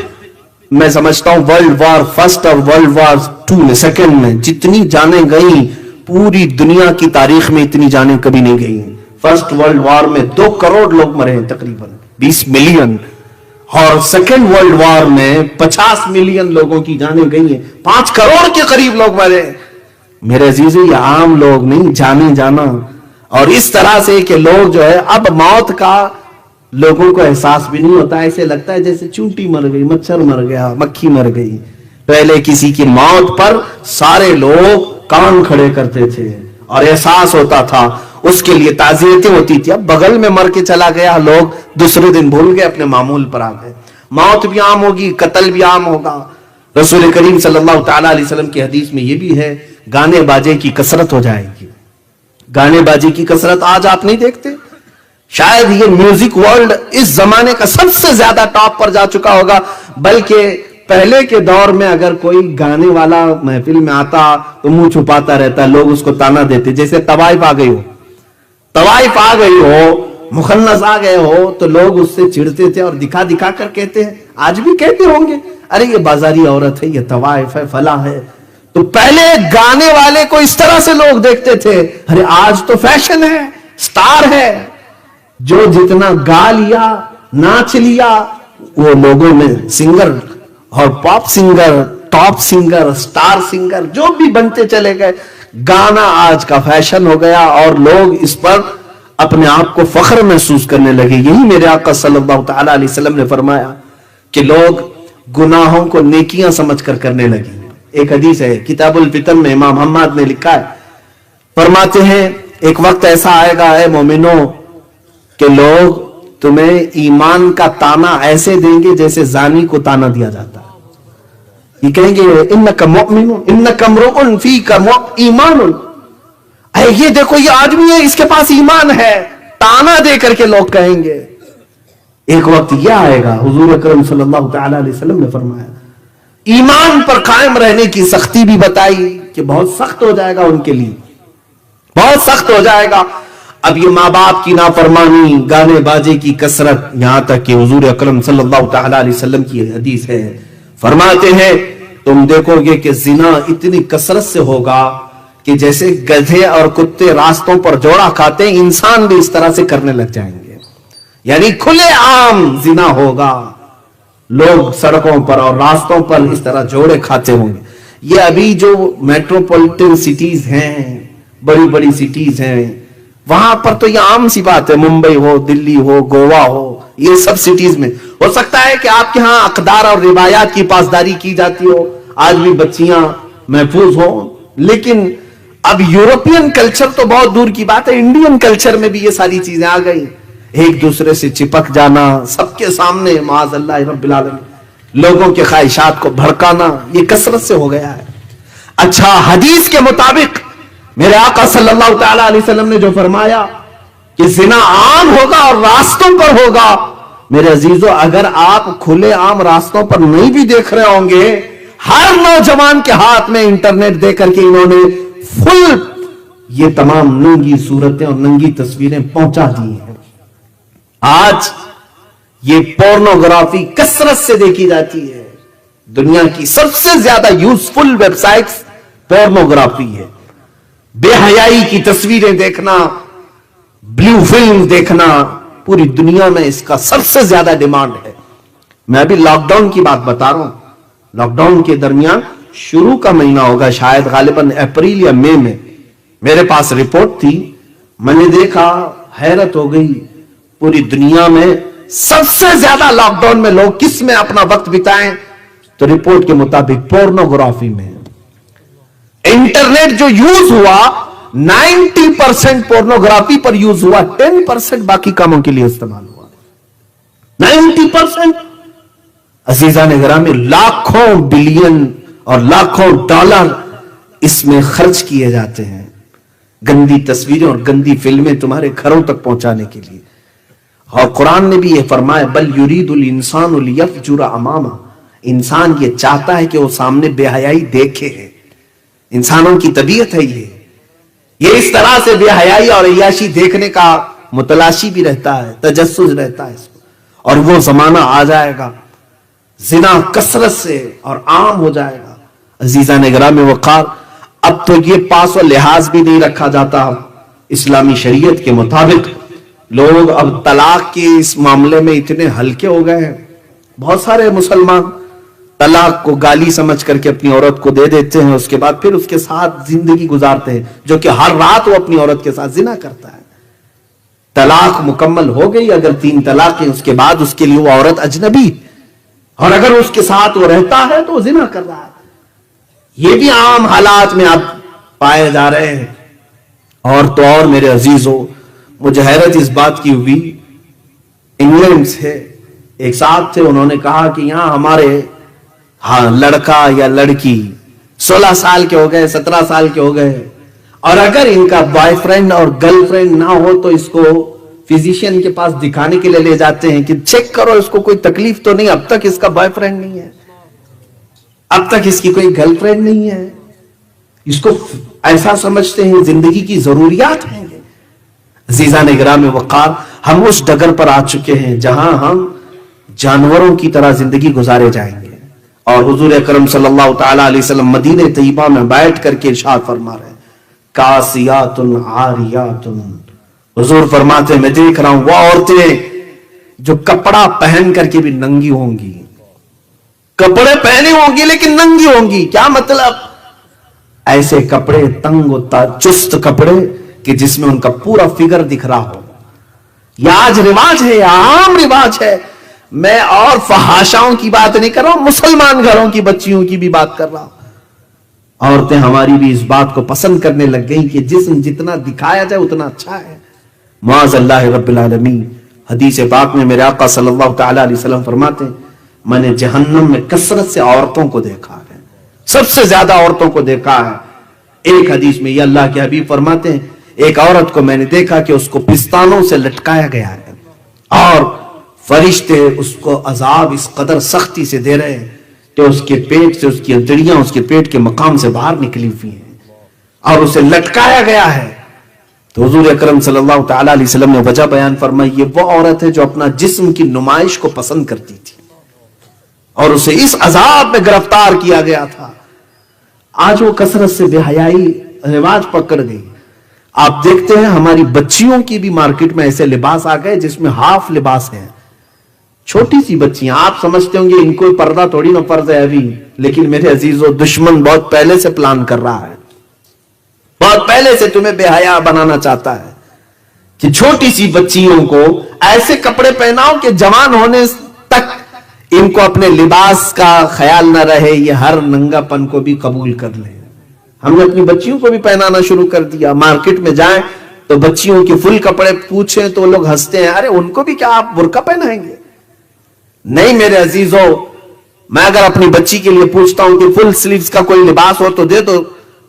میں سمجھتا ہوں ورلڈ وار فرسٹ اور ورلڈ وار 2 سیکنڈ میں جتنی جانیں گئیں پوری دنیا کی تاریخ میں اتنی جانیں کبھی نہیں گئی. فرسٹ ورلڈ وار میں 2 کروڑ لوگ مرے ہیں, تقریباً 20 ملین, اور سیکنڈ ورلڈ وار میں 50 ملین لوگوں کی جانیں گئی ہیں, 5 کروڑ کے قریب لوگ مرے. میرے عزیزو, یہ عام لوگ نہیں, جانے جانا. اور اس طرح سے کہ لوگ جو ہے اب موت کا لوگوں کو احساس بھی نہیں ہوتا, ایسے لگتا ہے جیسے چونٹی مر گئی, مچھر مر گیا, مکھی مر گئی. پہلے کسی کی موت پر سارے لوگ کان کھڑے کرتے تھے اور احساس ہوتا تھا, اس کے لیے تعزیتیں ہوتی تھی. اب بغل میں مر کے چلا گیا, لوگ دوسرے دن بھول گئے, اپنے معمول پر آ گئے. موت بھی عام ہوگی, قتل بھی عام ہوگا. رسول کریم صلی اللہ تعالی علیہ وسلم کی حدیث میں یہ بھی ہے, گانے باجے کی کثرت ہو جائے گی. گانے بازی کی کثرت آج آپ نہیں دیکھتے. شاید یہ میوزک ورلڈ اس زمانے کا سب سے زیادہ ٹاپ پر جا چکا ہوگا. بلکہ پہلے کے دور میں اگر کوئی گانے والا محفل میں آتا تو منہ چھپاتا رہتا, لوگ اس کو تانا دیتے. جیسے طوائف آ گئی ہو, مخنث آ گئے ہو, تو لوگ اس سے چڑھتے تھے اور دکھا دکھا کر کہتے ہیں, آج بھی کہتے ہوں گے, ارے یہ بازاری عورت ہے, یہ طوائف ہے, فلاں ہے. تو پہلے گانے والے کو اس طرح سے لوگ دیکھتے تھے, ارے آج تو فیشن ہے, سٹار ہے. جو جتنا گا لیا, ناچ لیا, وہ لوگوں میں سنگر اور pop singer, top singer, star singer جو بھی بنتے چلے گئے. گانا آج کا فیشن ہو گیا اور لوگ اس پر اپنے آپ کو فخر محسوس کرنے لگے. یہی میرے آقا صلی اللہ تعالی علیہ وسلم نے فرمایا کہ لوگ گناہوں کو نیکیاں سمجھ کر کرنے لگے. ایک حدیث ہے کتاب الفتن میں, امام حماد نے لکھا ہے, فرماتے ہیں ایک وقت ایسا آئے گا اے مومنوں کہ لوگ تمہیں ایمان کا تانا ایسے دیں گے جیسے زانی کو تانا دیا جاتا ہے. یہ کہیں گے انک مؤمن انک امرؤ فیک ایمان, اے یہ دیکھو یہ آدمی ہے, اس کے پاس ایمان ہے, تانا دے کر کے لوگ کہیں گے. ایک وقت یہ آئے گا, حضور اکرم صلی اللہ تعالی علیہ وسلم نے فرمایا ایمان پر قائم رہنے کی سختی بھی بتائی کہ بہت سخت ہو جائے گا ان کے لیے، بہت سخت ہو جائے گا۔ اب یہ ماں باپ کی نافرمانی، گانے باجے کی کثرت، یہاں تک کہ حضور اکرم صلی اللہ تعالی علیہ وسلم کی حدیث ہے، فرماتے ہیں تم دیکھو گے کہ زنا اتنی کثرت سے ہوگا کہ جیسے گدھے اور کتے راستوں پر جوڑا کھاتے ہیں، انسان بھی اس طرح سے کرنے لگ جائیں گے، یعنی کھلے عام زنا ہوگا، لوگ سڑکوں پر اور راستوں پر اس طرح جوڑے کھاتے ہوں گے۔ یہ ابھی جو میٹروپولیٹن سٹیز ہیں، بڑی بڑی سٹیز ہیں، وہاں پر تو یہ عام سی بات ہے، ممبئی ہو، دلی ہو، گوا ہو، یہ سب سٹیز میں ہو سکتا ہے کہ آپ کے ہاں اقدار اور روایات کی پاسداری کی جاتی ہو، آج بھی بچیاں محفوظ ہوں، لیکن اب یورپین کلچر تو بہت دور کی بات ہے، انڈین کلچر میں بھی یہ ساری چیزیں آ گئی، ایک دوسرے سے چپک جانا، سب کے سامنے معاذ اللہ رب العالمین لوگوں کے خواہشات کو بھڑکانا، یہ کثرت سے ہو گیا ہے۔ اچھا، حدیث کے مطابق میرے آقا صلی اللہ تعالی علیہ وسلم نے جو فرمایا کہ زنا عام ہوگا اور راستوں پر ہوگا، میرے عزیزو اگر آپ کھلے عام راستوں پر نہیں بھی دیکھ رہے ہوں گے، ہر نوجوان کے ہاتھ میں انٹرنیٹ دے کر کے انہوں نے فل یہ تمام ننگی صورتیں اور ننگی تصویریں پہنچا دی ہیں۔ آج یہ پورنوگرافی کثرت سے دیکھی جاتی ہے، دنیا کی سب سے زیادہ یوزفل ویب سائٹس پورنوگرافی ہے، بے حیائی کی تصویریں دیکھنا، بلیو فلم دیکھنا، پوری دنیا میں اس کا سب سے زیادہ ڈیمانڈ ہے۔ میں ابھی لاک ڈاؤن کی بات بتا رہا ہوں، لاک ڈاؤن کے درمیان شروع کا مہینہ ہوگا شاید غالباً اپریل یا مئی میں، میرے پاس رپورٹ تھی، میں نے دیکھا، حیرت ہو گئی، پوری دنیا میں سب سے زیادہ لاک ڈاؤن میں لوگ کس میں اپنا وقت بتائیں تو رپورٹ کے مطابق پورنوگرافی میں۔ انٹرنیٹ جو یوز ہوا 90% پورنوگرافی پر یوز ہوا، 10% باقی کاموں کے لیے استعمال ہوا، 90%۔ عزیزان گرامی، لاکھوں بلین اور لاکھوں ڈالر اس میں خرچ کیے جاتے ہیں گندی تصویریں اور گندی فلمیں تمہارے گھروں تک پہنچانے کے لیے۔ اور قرآن نے بھی یہ فرمایا بل یرید الانسان لیفجر امامہ، انسان یہ چاہتا ہے کہ وہ سامنے بے حیائی دیکھے، انسانوں کی طبیعت ہے یہ اس طرح سے بے حیائی اور عیاشی دیکھنے کا متلاشی بھی رہتا ہے، تجسس رہتا ہے اس کو، اور وہ زمانہ آ جائے گا زنا کثرت سے اور عام ہو جائے گا۔ عزیزان گرامی وقار، اب تو یہ پاس و لحاظ بھی نہیں رکھا جاتا اسلامی شریعت کے مطابق، لوگ اب طلاق کے اس معاملے میں اتنے ہلکے ہو گئے ہیں، بہت سارے مسلمان طلاق کو گالی سمجھ کر کے اپنی عورت کو دے دیتے ہیں، اس کے بعد پھر اس کے ساتھ زندگی گزارتے ہیں، جو کہ ہر رات وہ اپنی عورت کے ساتھ زنا کرتا ہے۔ طلاق مکمل ہو گئی، اگر 3 طلاقیں اس کے بعد اس کے لیے وہ عورت اجنبی، اور اگر اس کے ساتھ وہ رہتا ہے تو وہ زنا کر رہا ہے۔ یہ بھی عام حالات میں اب پائے جا رہے ہیں۔ اور تو اور میرے عزیزوں، مجھے حیرت اس بات کی ہوئی، انگلینڈ سے ایک صاحب تھے، انہوں نے کہا کہ یہاں ہمارے لڑکا یا لڑکی 16 سال کے ہو گئے، 17 سال کے ہو گئے، اور اگر ان کا بوائے فرینڈ اور گرل فرینڈ نہ ہو تو اس کو فزیشین کے پاس دکھانے کے لیے لے جاتے ہیں کہ چیک کرو اس کو کوئی تکلیف تو نہیں، اب تک اس کا بوائے فرینڈ نہیں ہے، اب تک اس کی کوئی گرل فرینڈ نہیں ہے، اس کو ایسا سمجھتے ہیں زندگی کی ضروریات ہیں۔ عزیزان گرامی وقار، ہم اس ڈگر پر آ چکے ہیں جہاں ہم جانوروں کی طرح زندگی گزارے جائیں گے۔ اور حضور اکرم صلی اللہ تعالی علیہ وسلم مدینہ طیبہ میں بیٹھ کر کے ارشاد فرما رہے ہیں کاسیات عاریات، حضور فرماتے ہیں میں دیکھ رہا ہوں وہ عورتیں جو کپڑا پہن کر کے بھی ننگی ہوں گی، کپڑے پہنے ہوں گی لیکن ننگی ہوں گی۔ کیا مطلب؟ ایسے کپڑے تنگ و چست کپڑے کہ جس میں ان کا پورا فگر دکھ رہا ہو۔ یہ آج رواج ہے، یہ عام رواج ہے۔ میں اور فحاشاؤں کی بات نہیں کر رہا ہوں، مسلمان گھروں کی بچیوں کی بھی بات کر رہا ہوں۔ عورتیں ہماری بھی اس بات کو پسند کرنے لگ گئیں کہ جسم جتنا دکھایا جائے اتنا اچھا ہے۔ معاذ اللہ رب العالمین، حدیث پاک میں میرے آقا صلی اللہ تعالی علیہ وسلم فرماتے ہیں میں نے جہنم میں کثرت سے عورتوں کو دیکھا ہے، سب سے زیادہ عورتوں کو دیکھا ہے۔ ایک حدیث میں یہ اللہ کے حبیب فرماتے ہیں ایک عورت کو میں نے دیکھا کہ اس کو پستانوں سے لٹکایا گیا ہے اور فرشتے اس کو عذاب اس قدر سختی سے دے رہے ہیں کہ اس کے پیٹ سے اس کی انتڑیاں اس کے پیٹ کے مقام سے باہر نکلی ہوئی ہیں اور اسے لٹکایا گیا ہے. تو حضور اکرم صلی اللہ تعالی علیہ وسلم نے وجہ بیان فرمائی, یہ وہ عورت ہے جو اپنا جسم کی نمائش کو پسند کرتی تھی اور اسے اس عذاب میں گرفتار کیا گیا تھا. آج وہ کثرت سے بے حیائی رواج پکڑ گئی. آپ دیکھتے ہیں ہماری بچیوں کی بھی مارکیٹ میں ایسے لباس آ گئے جس میں ہاف لباس ہے. چھوٹی سی بچیاں, آپ سمجھتے ہوں گے ان کو پردہ تھوڑی نہ فرض ہے ابھی, لیکن میرے عزیزو دشمن بہت پہلے سے پلان کر رہا ہے, بہت پہلے سے تمہیں بے حیا بنانا چاہتا ہے کہ چھوٹی سی بچیوں کو ایسے کپڑے پہناؤ کہ جوان ہونے تک ان کو اپنے لباس کا خیال نہ رہے, یہ ہر ننگا پن کو بھی قبول کر لیں. ہم نے اپنی بچیوں کو بھی پہنانا شروع کر دیا. مارکیٹ میں جائیں تو بچیوں کے فل کپڑے پوچھیں تو لوگ ہنستے ہیں, ارے ان کو بھی کیا آپ برقع پہنائیں گے؟ نہیں میرے عزیزو, میں اگر اپنی بچی کے لیے پوچھتا ہوں کہ فل سلیوز کا کوئی لباس ہو تو دے دو.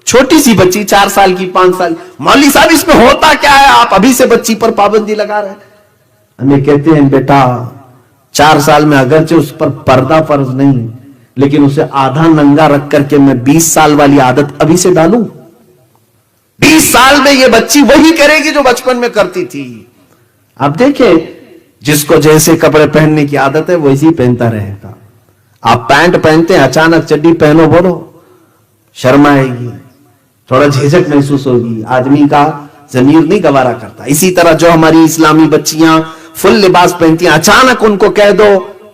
چھوٹی سی بچی 4 سال کی 5 سال, مولوی صاحب اس میں ہوتا کیا ہے, آپ ابھی سے بچی پر پابندی لگا رہے ہیں. ہمیں کہتے ہیں بیٹا 4 سال میں اگرچہ اس پر پردہ فرض نہیں, لیکن اسے آدھا ننگا رکھ کر کے میں 20 سال والی عادت ابھی سے ڈالوں. 20 سال میں یہ بچی وہی کرے گی جو بچپن میں کرتی تھی. آپ دیکھیں جس کو جیسے کپڑے پہننے کی عادت ہے ویسے پہنتا رہے گا. آپ پینٹ پہنتے ہیں, اچانک چڈی پہنو بولو, شرم آئے گی, تھوڑا جھجک محسوس ہوگی, آدمی کا ضمیر نہیں گوارا کرتا. اسی طرح جو ہماری اسلامی بچیاں فل لباس پہنتی ہیں, اچانک ان کو کہہ دو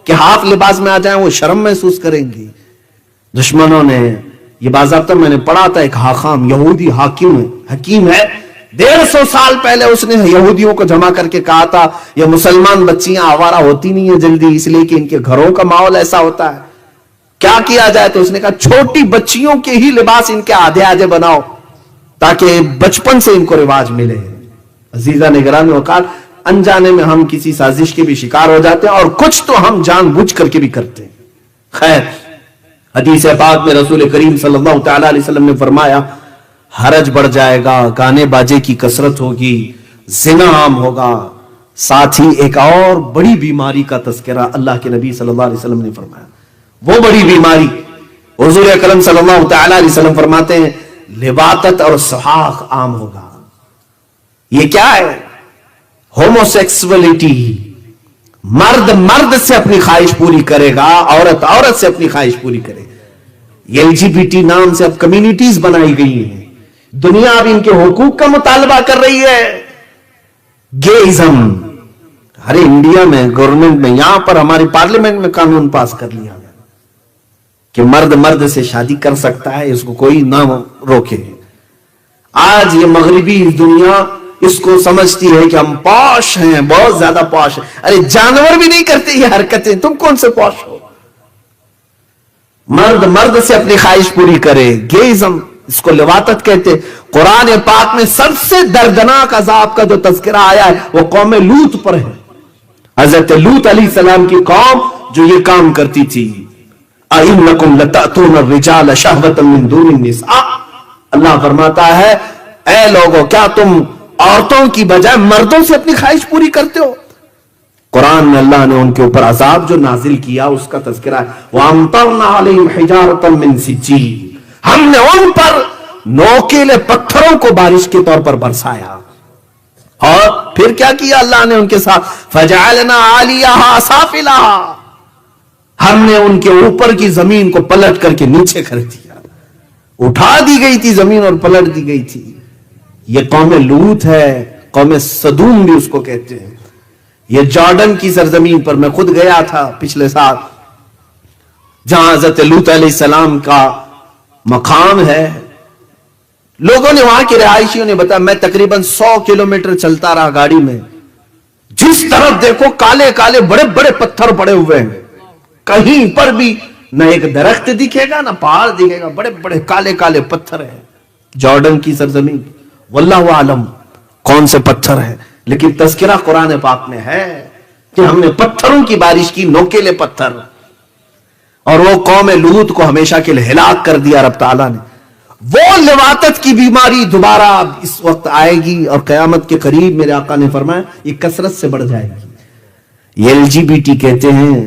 کہ ہاف لباس میں آ جائیں, وہ شرم محسوس کریں گی. دشمنوں نے یہ باضابطہ میں نے پڑھا تھا, ایک حاکم یہودی حکیم ہے, 150 سال پہلے اس نے یہودیوں کو جمع کر کے کہا تھا یہ مسلمان بچیاں آوارہ ہوتی نہیں ہیں جلدی, اس لیے کہ ان کے گھروں کا ماحول ایسا ہوتا ہے, کیا کیا جائے؟ تو اس نے کہا چھوٹی بچیوں کے ہی لباس ان کے آدھے آدھے بناؤ تاکہ بچپن سے ان کو رواج ملے. عزیزہ نگران وقار, انجانے میں ہم کسی سازش کے بھی شکار ہو جاتے ہیں اور کچھ تو ہم جان بوجھ کر کے بھی کرتے ہیں. خیر, حدیث پاک میں رسول کریم صلی اللہ تعالی علیہ وسلم نے فرمایا حرج بڑھ جائے گا, گانے باجے کی کثرت ہوگی, زنا عام ہوگا, ساتھ ہی ایک اور بڑی بیماری کا تذکرہ اللہ کے نبی صلی اللہ علیہ وسلم نے فرمایا. وہ بڑی بیماری حضور اکرم صلی اللہ تعالی علیہ وسلم فرماتے ہیں لواطت اور سحاق عام ہوگا. یہ کیا ہے؟ ہوموسیکسولیٹی. مرد مرد سے اپنی خواہش پوری کرے گا, عورت عورت سے اپنی خواہش پوری کرے گا. LGBT نام سے اب کمیونٹیز بنائی گئی ہیں, دنیا اب ان کے حقوق کا مطالبہ کر رہی ہے. گےازم, ارے انڈیا میں گورنمنٹ میں, یہاں پر ہماری پارلیمنٹ میں قانون پاس کر لیا گیا کہ مرد مرد سے شادی کر سکتا ہے, اس کو کوئی نہ روکے. آج یہ مغربی دنیا اس کو سمجھتی ہے کہ ہم پوش ہیں, بہت زیادہ پوش ہیں. ارے جانور بھی نہیں کرتے یہ حرکتیں, تم کون سے پوش ہو؟ مرد مرد سے اپنی خواہش پوری کرے, گےازم, اس کو لواطت کہتے. قرآن پاک میں سب سے دردناک عذاب کا جو تذکرہ آیا ہے وہ قوم لوط پر ہے. حضرت لوط علیہ السلام کی قوم جو یہ کام کرتی تھی. اَإِنَّكُمْ لَتَأْتُونَ الرِّجَالَ شَهْوَةً مِّن دُونِ النِّسَاءِ, اللہ فرماتا ہے اے لوگو کیا تم عورتوں کی بجائے مردوں سے اپنی خواہش پوری کرتے ہو؟ قرآن میں اللہ نے ان کے اوپر عذاب جو نازل کیا اس کا تذکرہ ہے. وَأَمْطَرْنَا عَلَيْهِمْ حِجَارَةً مِّن سِجِّيلٍ, ہم نے ان پر نوکیلے پتھروں کو بارش کے طور پر برسایا. اور پھر کیا کیا اللہ نے ان کے ساتھ؟ فَجَعَلْنَا عَالِيَهَا سَافِلَهَا, ہم نے ان کے اوپر کی زمین کو پلٹ کر کے نیچے کر دیا. اٹھا دی گئی تھی زمین اور پلٹ دی گئی تھی. یہ قوم لوط ہے, قوم سدوم بھی اس کو کہتے ہیں. یہ جارڈن کی سرزمین پر میں خود گیا تھا پچھلے سال, جہاں حضرت لوط علیہ السلام کا مقام ہے. لوگوں نے وہاں کے رہائشیوں نے بتایا, میں تقریباً 100 کلومیٹر چلتا رہا گاڑی میں, جس طرف دیکھو کالے کالے بڑے بڑے پتھر پڑے ہوئے ہیں, کہیں پر بھی نہ ایک درخت دکھے گا نہ پہاڑ دکھے گا, بڑے بڑے کالے کالے پتھر ہیں. جارڈن کی سرزمین, واللہ عالم کون سے پتھر ہیں, لیکن تذکرہ قرآن پاک میں ہے کہ ہم نے پتھروں کی بارش کی, نوکیلے پتھر. اور وہ قوم لوط کو ہمیشہ کے لیے ہلاک کر دیا رب تعالیٰ نے. وہ لواطت کی بیماری دوبارہ اس وقت آئے گی اور قیامت کے قریب میرے آقا نے فرمایا یہ کثرت سے بڑھ جائے گی. یہ LGBT کہتے ہیں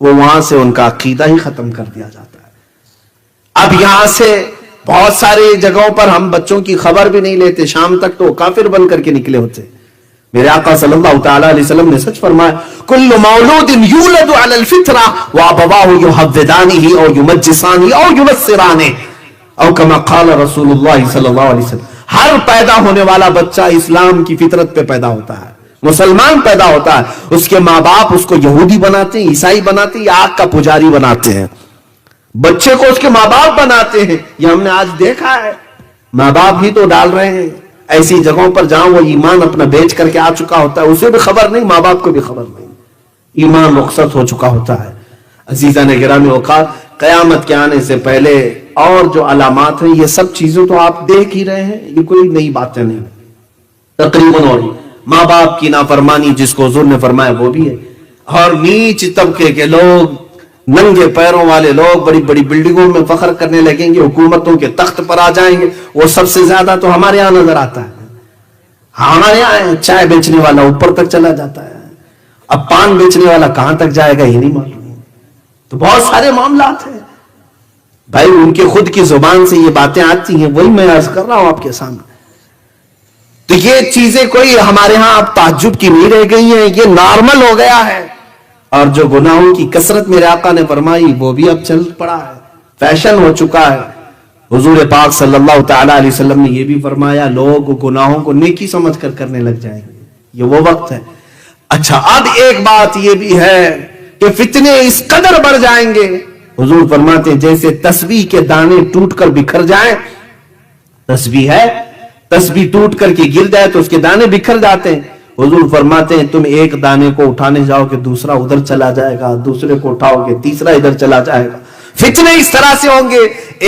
وہ وہاں سے ان کا عقیدہ ہی ختم کر دیا جاتا ہے۔ اب یہاں سے بہت ساری جگہوں پر ہم بچوں کی خبر بھی نہیں لیتے، شام تک تو کافر بن کر کے نکلے ہوتے۔ میرے آقا صلی اللہ تعالی علیہ وسلم نے سچ فرمایا، کل مولود یولد علی الفطرہ وابواہ یہودانہ او یمجسانہ او ینصرانہ او کما قال رسول اللہ صلی اللہ علیہ وسلم۔ ہر پیدا ہونے والا بچہ اسلام کی فطرت پہ پیدا ہوتا ہے، مسلمان پیدا ہوتا ہے، اس کے ماں باپ اس کو یہودی بناتے ہیں، عیسائی بناتے ہیں یا آگ کا پجاری بناتے ہیں، بچے کو اس کے ماں باپ بناتے ہیں۔ یہ ہم نے آج دیکھا ہے، ماں باپ ہی تو ڈال رہے ہیں ایسی جگہوں پر جہاں وہ ایمان اپنا بیچ کر کے آ چکا ہوتا ہے، اسے بھی خبر نہیں، ماں باپ کو بھی خبر نہیں، ایمان رخصت ہو چکا ہوتا ہے۔ عزیزان گرامی اوقات، قیامت کے آنے سے پہلے اور جو علامات ہیں، یہ سب چیزیں تو آپ دیکھ ہی رہے ہیں، یہ کوئی نئی باتیں نہیں تقریباً ہو رہی۔ ماں باپ کی نافرمانی جس کو حضور نے فرمایا وہ بھی ہے، اور نیچ طبقے کے لوگ، ننگے پیروں والے لوگ بڑی بڑی بلڈنگوں میں فخر کرنے لگیں گے، حکومتوں کے تخت پر آ جائیں گے۔ وہ سب سے زیادہ تو ہمارے یہاں نظر آتا ہے، ہمارے یہاں چائے بیچنے والا اوپر تک چلا جاتا ہے، اب پان بیچنے والا کہاں تک جائے گا یہ نہیں معلوم۔ تو بہت سارے معاملات ہیں بھائی، ان کے خود کی زبان سے یہ باتیں آتی ہیں، وہی میں عرض کر رہا ہوں آپ کے سامنے۔ تو یہ چیزیں کوئی ہمارے ہاں اب تعجب کی نہیں رہ گئی ہیں، یہ نارمل ہو گیا ہے۔ اور جو گناہوں کی کثرت میرے آقا نے فرمائی وہ بھی اب چل پڑا ہے، فیشن ہو چکا ہے۔ حضور پاک صلی اللہ تعالی علیہ وسلم نے یہ بھی فرمایا، لوگ گناہوں کو نیکی سمجھ کر کرنے لگ جائیں گے، یہ وہ وقت ہے۔ اچھا، اب ایک بات یہ بھی ہے کہ فتنے اس قدر بڑھ جائیں گے، حضور فرماتے ہیں جیسے تسبیح کے دانے ٹوٹ کر بکھر جائیں، تسبیح ہے، تسبیح ٹوٹ کر کے گر جائے تو اس کے دانے بکھر جاتے ہیں، حضور فرماتے ہیں تم ایک دانے کو اٹھانے جاؤ کہ دوسرا ادھر چلا جائے گا، دوسرے کو اٹھاؤ گے تیسرا ادھر چلا جائے گا۔ فتنے اس طرح سے ہوں گے،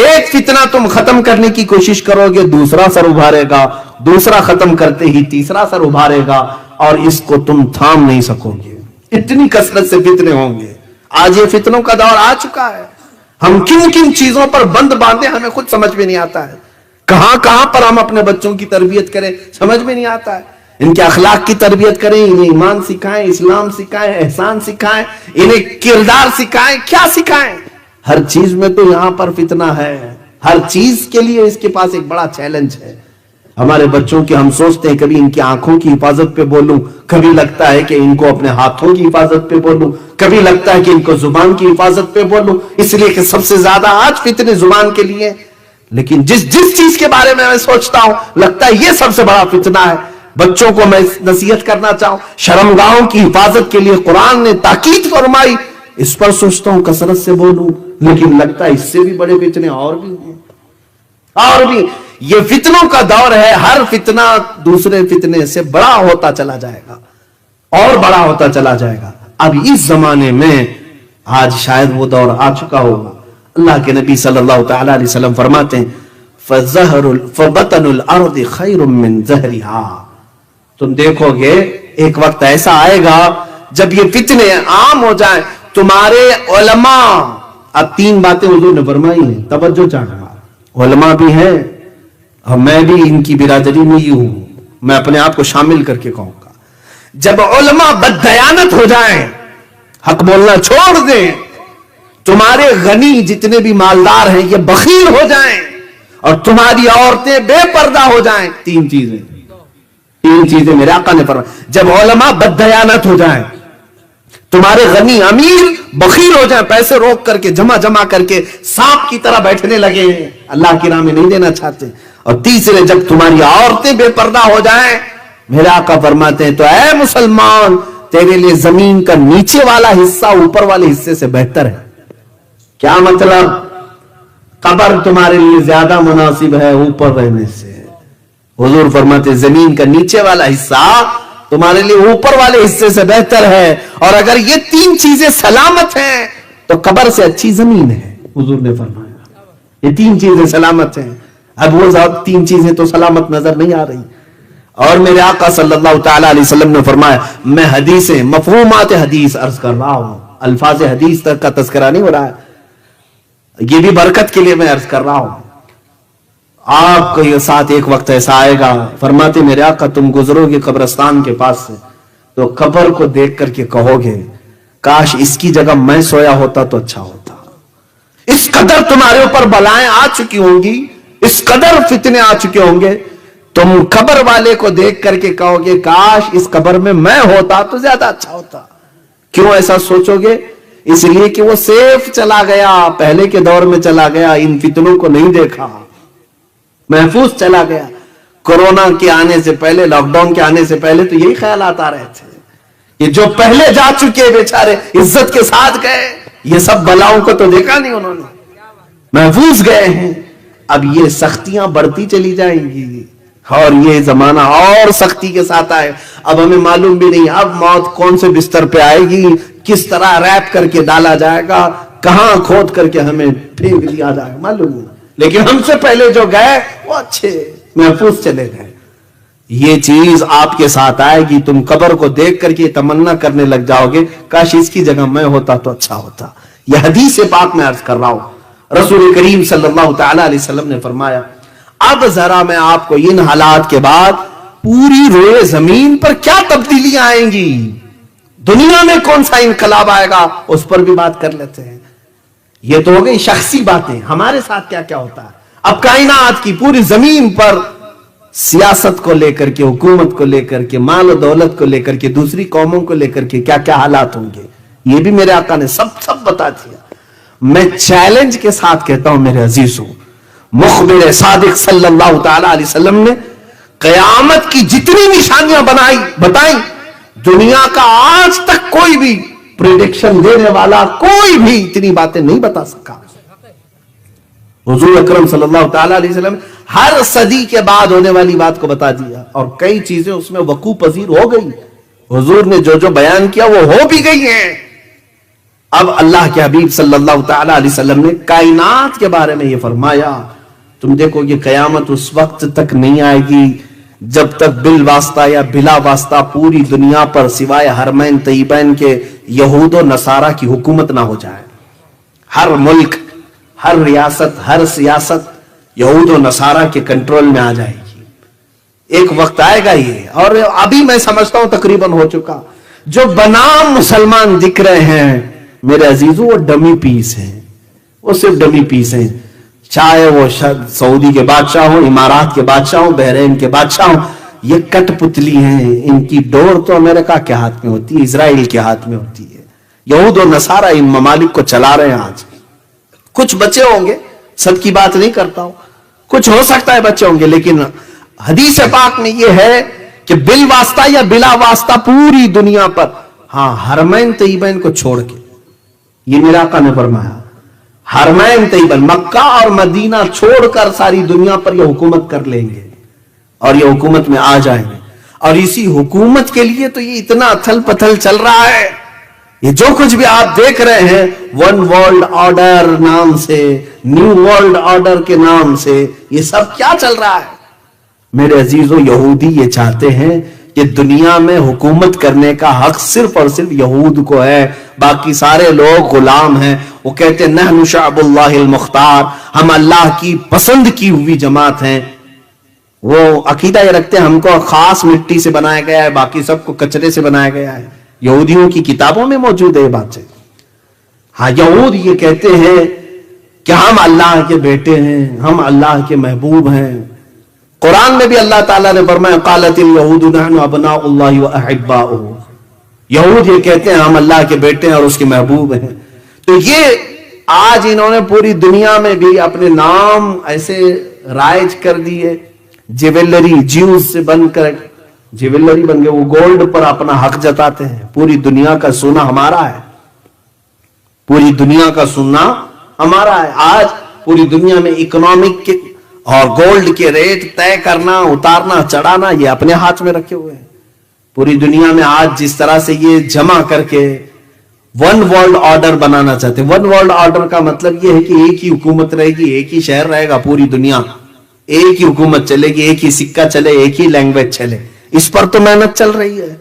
ایک فتنہ تم ختم کرنے کی کوشش کرو گے، دوسرا سر ابھارے گا، دوسرا ختم کرتے ہی تیسرا سر ابھارے گا، اور اس کو تم تھام نہیں سکو گے، اتنی کثرت سے فتنے ہوں گے۔ آج یہ فتنوں کا دور آ چکا ہے، ہم کن کن چیزوں پر بند باندھے ہمیں خود سمجھ میں نہیں آتا ہے، کہاں کہاں پر ہم اپنے بچوں کی تربیت کریں سمجھ میں نہیں آتا ہے۔ ان کے اخلاق کی تربیت کریں، انہیں ایمان سکھائیں، اسلام سکھائیں، احسان سکھائیں، انہیں کردار سکھائیں، کیا سکھائیں؟ ہر چیز میں تو یہاں پر فتنہ ہے، ہر چیز کے لیے اس کے پاس ایک بڑا چیلنج ہے۔ ہمارے بچوں کی ہم سوچتے ہیں کبھی ان کی آنکھوں کی حفاظت پہ بولوں، کبھی لگتا ہے کہ ان کو اپنے ہاتھوں کی حفاظت پہ بولوں، کبھی لگتا ہے کہ ان کو زبان کی حفاظت پہ بولوں، اس لیے کہ سب سے زیادہ آج فتنے زبان کے لیے۔ لیکن جس چیز کے بارے میں سوچتا ہوں لگتا ہے یہ سب سے بڑا فتنہ ہے۔ بچوں کو میں نصیحت کرنا چاہوں، شرمگاہوں کی حفاظت کے لیے قرآن نے تاکید فرمائی، اس پر سوچتا ہوں کثرت سے بولوں، لیکن لگتا ہے اس سے بھی بڑے فتنے اور بھی ہیں، اور بھی۔ یہ فتنوں کا دور ہے، ہر فتنہ دوسرے فتنے سے بڑا ہوتا چلا جائے گا اور بڑا ہوتا چلا جائے گا۔ اب اس زمانے میں آج شاید وہ دور آ چکا ہوگا۔ اللہ کے نبی صلی اللہ تعالی علیہ وسلم فرماتے ہیں فَبَطَنُ الْأَرْضِ خَيْرٌ مِّن زَهْرِهَا۔ تم دیکھو گے ایک وقت ایسا آئے گا جب یہ فتنے عام ہو جائیں، تمہارے علماء، اب تین باتیں حضور نے فرمائی ہیں، توجہ چاہنا، علماء بھی ہیں اور میں بھی ان کی برادری میں ہی ہوں، میں اپنے آپ کو شامل کر کے کہوں گا، جب علماء بددیانت ہو جائیں، حق بولنا چھوڑ دیں، تمہارے غنی جتنے بھی مالدار ہیں یہ بخیل ہو جائیں، اور تمہاری عورتیں بے پردہ ہو جائیں، تین چیزیں میرے آقا نے فرمایا، جب علماء بددیانت ہو جائیں، تمہارے غنی امیر بخیل ہو جائیں، پیسے روک کر کے جمع کر کے سانپ کی طرح بیٹھنے لگے ہیں، اللہ کی راہ میں نہیں دینا چاہتے، اور تیسرے جب تمہاری عورتیں بے پردہ ہو جائیں، میرے آقا فرماتے ہیں تو اے مسلمان تیرے لیے زمین کا نیچے والا حصہ اوپر والے حصے سے بہتر ہے۔ کیا مطلب؟ قبر تمہارے لیے زیادہ مناسب ہے اوپر رہنے سے۔ حضور فرماتے ہیں زمین کا نیچے والا حصہ تمہارے لیے اوپر والے حصے سے بہتر ہے، اور اگر یہ تین چیزیں سلامت ہیں تو قبر سے اچھی زمین ہے، حضور نے فرمایا یہ تین چیزیں سلامت ہیں۔ اب وہ تین چیزیں تو سلامت نظر نہیں آ رہی، اور میرے آقا صلی اللہ تعالی علیہ وسلم نے فرمایا، میں حدیثیں مفہومات حدیث عرض کر رہا ہوں، الفاظ حدیث تک کا تذکرہ نہیں ہو رہا ہے، یہ بھی برکت کے لیے میں عرض کر رہا ہوں۔ آپ کو یہ ساتھ ایک وقت ایسا آئے گا، فرماتے میرے آقا تم گزرو گے قبرستان کے پاس سے تو قبر کو دیکھ کر کے کہو گے کاش اس کی جگہ میں سویا ہوتا تو اچھا ہوتا. اس قدر تمہارے اوپر بلائیں آ چکی ہوں گی, اس قدر فتنے آ چکے ہوں گے, تم قبر والے کو دیکھ کر کے کہو گے کاش اس قبر میں میں ہوتا تو زیادہ اچھا ہوتا. کیوں ایسا سوچو گے؟ اس لیے کہ وہ سیف چلا گیا, پہلے کے دور میں چلا گیا, ان فتنوں کو نہیں دیکھا, محفوظ چلا گیا. کورونا کے آنے سے پہلے, لاک ڈاؤن کے آنے سے پہلے تو یہی خیالات آ رہے تھے. یہ جو پہلے جا چکے بیچارے عزت کے ساتھ گئے, یہ سب بلاؤں کو تو دیکھا نہیں انہوں نے, محفوظ گئے ہیں. اب یہ سختیاں بڑھتی چلی جائیں گی اور یہ زمانہ اور سختی کے ساتھ آئے. اب ہمیں معلوم بھی نہیں اب موت کون سے بستر پہ آئے گی, کس طرح ریپ کر کے ڈالا جائے گا, کہاں کھود کر کے ہمیں پھینک دیا جائے گا, معلوم نہیں. لیکن ہم سے پہلے جو گئے وہ اچھے محفوظ چلے گئے. یہ چیز آپ کے ساتھ آئے گی, تم قبر کو دیکھ کر کے تمنا کرنے لگ جاؤ گے کاش اس کی جگہ میں ہوتا تو اچھا ہوتا. یہ حدیث پاک میں عرض کر رہا ہوں, رسول کریم صلی اللہ تعالی علیہ وسلم نے فرمایا اب ذرا میں آپ کو ان حالات کے بعد پوری روئے زمین پر کیا تبدیلیاں آئیں گی, دنیا میں کون سا انقلاب آئے گا, اس پر بھی بات کر لیتے ہیں. یہ تو ہو گئی شخصی باتیں, ہمارے ساتھ کیا کیا ہوتا ہے. اب کائنات کی پوری زمین پر سیاست کو لے کر کے, حکومت کو لے کر کے, مال و دولت کو لے کر کے, دوسری قوموں کو لے کر کے کیا کیا حالات ہوں گے, یہ بھی میرے آقا نے سب بتا دیا. میں چیلنج کے ساتھ کہتا ہوں میرے عزیزوں, مخبر صادق صلی اللہ تعالی علیہ وسلم نے قیامت کی جتنی نشانیاں بتائیں, دنیا کا آج تک کوئی بھی پریڈکشن دینے والا کوئی بھی اتنی باتیں نہیں بتا سکا. حضور اکرم صلی اللہ تعالی علیہ وسلم ہر صدی کے بعد ہونے والی بات کو بتا دیا, اور کئی چیزیں اس میں وقوع پذیر ہو گئی. حضور نے جو بیان کیا وہ ہو بھی گئی ہیں. اب اللہ کے حبیب صلی اللہ تعالی علیہ وسلم نے کائنات کے بارے میں یہ فرمایا, تم دیکھو یہ قیامت اس وقت تک نہیں آئے گی جب تک بالواسطہ یا بلا واسطہ پوری دنیا پر سوائے حرمین طیبین کے یہود و نصارہ کی حکومت نہ ہو جائے. ہر ملک, ہر ریاست, ہر سیاست یہود و نصارہ کے کنٹرول میں آ جائے گی. ایک وقت آئے گا یہ, اور ابھی میں سمجھتا ہوں تقریباً ہو چکا. جو بنام مسلمان دکھ رہے ہیں میرے عزیزوں وہ ڈمی پیس ہیں, وہ صرف ڈمی پیس ہیں. چاہے وہ سعودی کے بادشاہ ہوں, امارات کے بادشاہ ہوں, بحرین کے بادشاہ ہوں, یہ کٹ پتلی ہیں. ان کی ڈور تو امریکہ کے ہاتھ میں ہوتی ہے, اسرائیل کے ہاتھ میں ہوتی ہے. یہود و نصارہ ان ممالک کو چلا رہے ہیں. آج کچھ بچے ہوں گے, سب کی بات نہیں کرتا ہوں, کچھ ہو سکتا ہے بچے ہوں گے, لیکن حدیث پاک میں یہ ہے کہ بالواسطہ یا بلا واسطہ پوری دنیا پر, ہاں حرمین طیبین کو چھوڑ کے, یہ میرا آقا نے فرمایا حرمین طیبین مکہ اور مدینہ چھوڑ کر ساری دنیا پر یہ حکومت کر لیں گے اور یہ حکومت میں آ جائیں گے. اور اسی حکومت کے لیے تو یہ اتنا اتھل پتھل چل رہا ہے. یہ جو کچھ بھی آپ دیکھ رہے ہیں ون ورلڈ آرڈر نام سے, نیو ورلڈ آرڈر کے نام سے, یہ سب کیا چل رہا ہے میرے عزیزوں. یہودی یہ چاہتے ہیں کہ دنیا میں حکومت کرنے کا حق صرف اور صرف یہود کو ہے, باقی سارے لوگ غلام ہیں. وہ کہتے ہیں نحن شعب اللہ المختار, ہم اللہ کی پسند کی ہوئی جماعت ہیں. وہ عقیدہ یہ رکھتے ہیں ہم کو خاص مٹی سے بنایا گیا ہے, باقی سب کو کچرے سے بنایا گیا ہے. یہودیوں کی کتابوں میں موجود ہے یہ بات. ہاں یہود یہ کہتے ہیں کہ ہم اللہ کے بیٹے ہیں, ہم اللہ کے محبوب ہیں. قرآن میں بھی اللہ تعالیٰ نے فرمایا قالت الیہود نحن ابناء اللہ واحباؤہ, یہود یہ کہتے ہیں ہم اللہ کے بیٹے ہیں اور اس کے محبوب ہیں. تو یہ آج انہوں نے پوری دنیا میں بھی اپنے نام ایسے رائج کر دیے, جیولری, جیوز سے بن کر جیولری بن گئے. وہ گولڈ پر اپنا حق جتاتے ہیں. پوری دنیا کا سونا ہمارا ہے, پوری دنیا کا سونا ہمارا ہے. آج پوری دنیا میں اکنامک کے اور گولڈ کے ریٹ طے کرنا, اتارنا, چڑھانا یہ اپنے ہاتھ میں رکھے ہوئے ہیں. پوری دنیا میں آج جس طرح سے یہ جمع کر کے ون ورلڈ آرڈر بنانا چاہتے ہیں. ون ورلڈ آرڈر کا مطلب یہ ہے کہ ایک ہی حکومت رہے گی, ایک ہی شہر رہے گا پوری دنیا, ایک ہی حکومت چلے گی, ایک ہی سکہ چلے, ایک ہی لینگویج چلے. اس پر تو محنت چل رہی ہے.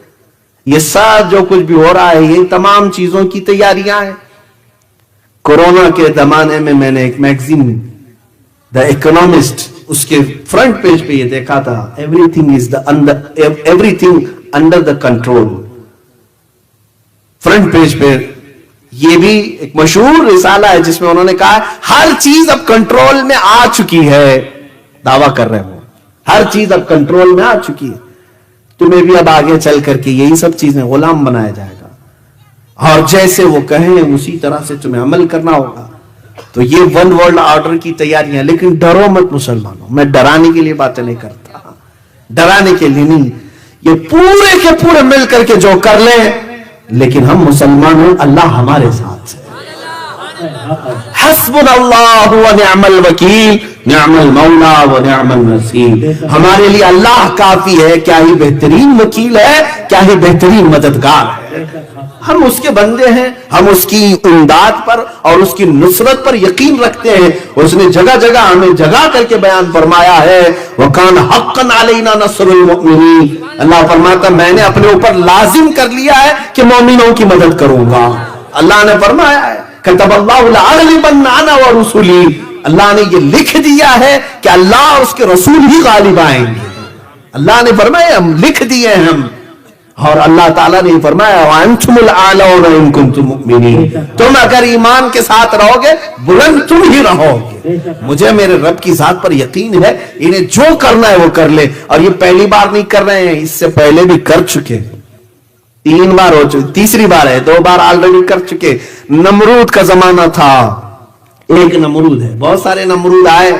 یہ سب جو کچھ بھی ہو رہا ہے یہ تمام چیزوں کی تیاریاں ہیں. کورونا کے زمانے میں نے ایک میگزین دا اکنامسٹ اس کے فرنٹ پیج پہ یہ دیکھا تھا every thing under the control. Front page پہ یہ بھی ایک مشہور رسالہ ہے جس میں انہوں نے کہا ہر چیز اب کنٹرول میں آ چکی ہے، دعویٰ کر رہے ہوں ہر چیز اب کنٹرول میں آ چکی ہے، تمہیں بھی اب آگے چل کر کے یہی سب چیزیں غلام بنایا جائے گا، اور جیسے وہ کہیں اسی طرح سے تمہیں عمل کرنا ہوگا۔ تو یہ ون ورلڈ آرڈر کی تیاریاں، لیکن ڈرو مت مسلمانوں، میں ڈرانے کے لیے باتیں نہیں کرتا، ڈرانے کے لیے نہیں، یہ پورے کے پورے مل کر کے جو کر لیں، لیکن ہم مسلمان ہیں، اللہ ہمارے ساتھ ہے۔ حسبنا اللہ ونعم الوکیل، نعم المولا ونعم النصیر، ہمارے لیے اللہ کافی ہے، کیا ہی بہترین وکیل ہے، کیا ہی بہترین مددگار ہے۔ ہم اس کے بندے ہیں، ہم اس کی امداد پر اور اس کی نصرت پر یقین رکھتے ہیں۔ اس نے جگہ جگہ ہمیں جگہ کر کے بیان فرمایا ہے، وَكَانَ حَقًّا عَلَيْنَا نَصْرُ الْمُؤْمِنِينَ، اللہ فرماتا میں نے اپنے اوپر لازم کر لیا ہے کہ مومنوں کی مدد کروں گا۔ اللہ نے فرمایا ہے كَتَبَ اللَّهُ لَأَغْلِبَنَّ أَنَا وَرُسُلِي، اللہ نے یہ لکھ دیا ہے کہ اللہ اور اس کے رسول ہی غالب آئیں گے۔ اللہ نے فرمایا ہم لکھ دیے ہیں ہم، اور اللہ تعالیٰ نے فرمایا وَأَنْتُمُ الْأَعْلَوْنَ إِن كُنتُم مُؤْمِنِينَ، تم اگر ایمان کے ساتھ رہو گے بلند تم ہی رہو گے۔ مجھے میرے رب کی ذات پر یقین ہے، انہیں جو کرنا ہے وہ کر لے، اور یہ پہلی بار نہیں کر رہے ہیں، اس سے پہلے بھی کر چکے، 3 بار ہو چکے، تیسری بار ہے، 2 بار آلریڈی کر چکے۔ نمرود کا زمانہ تھا، ایک نمرود ہے، بہت سارے نمرود آئے،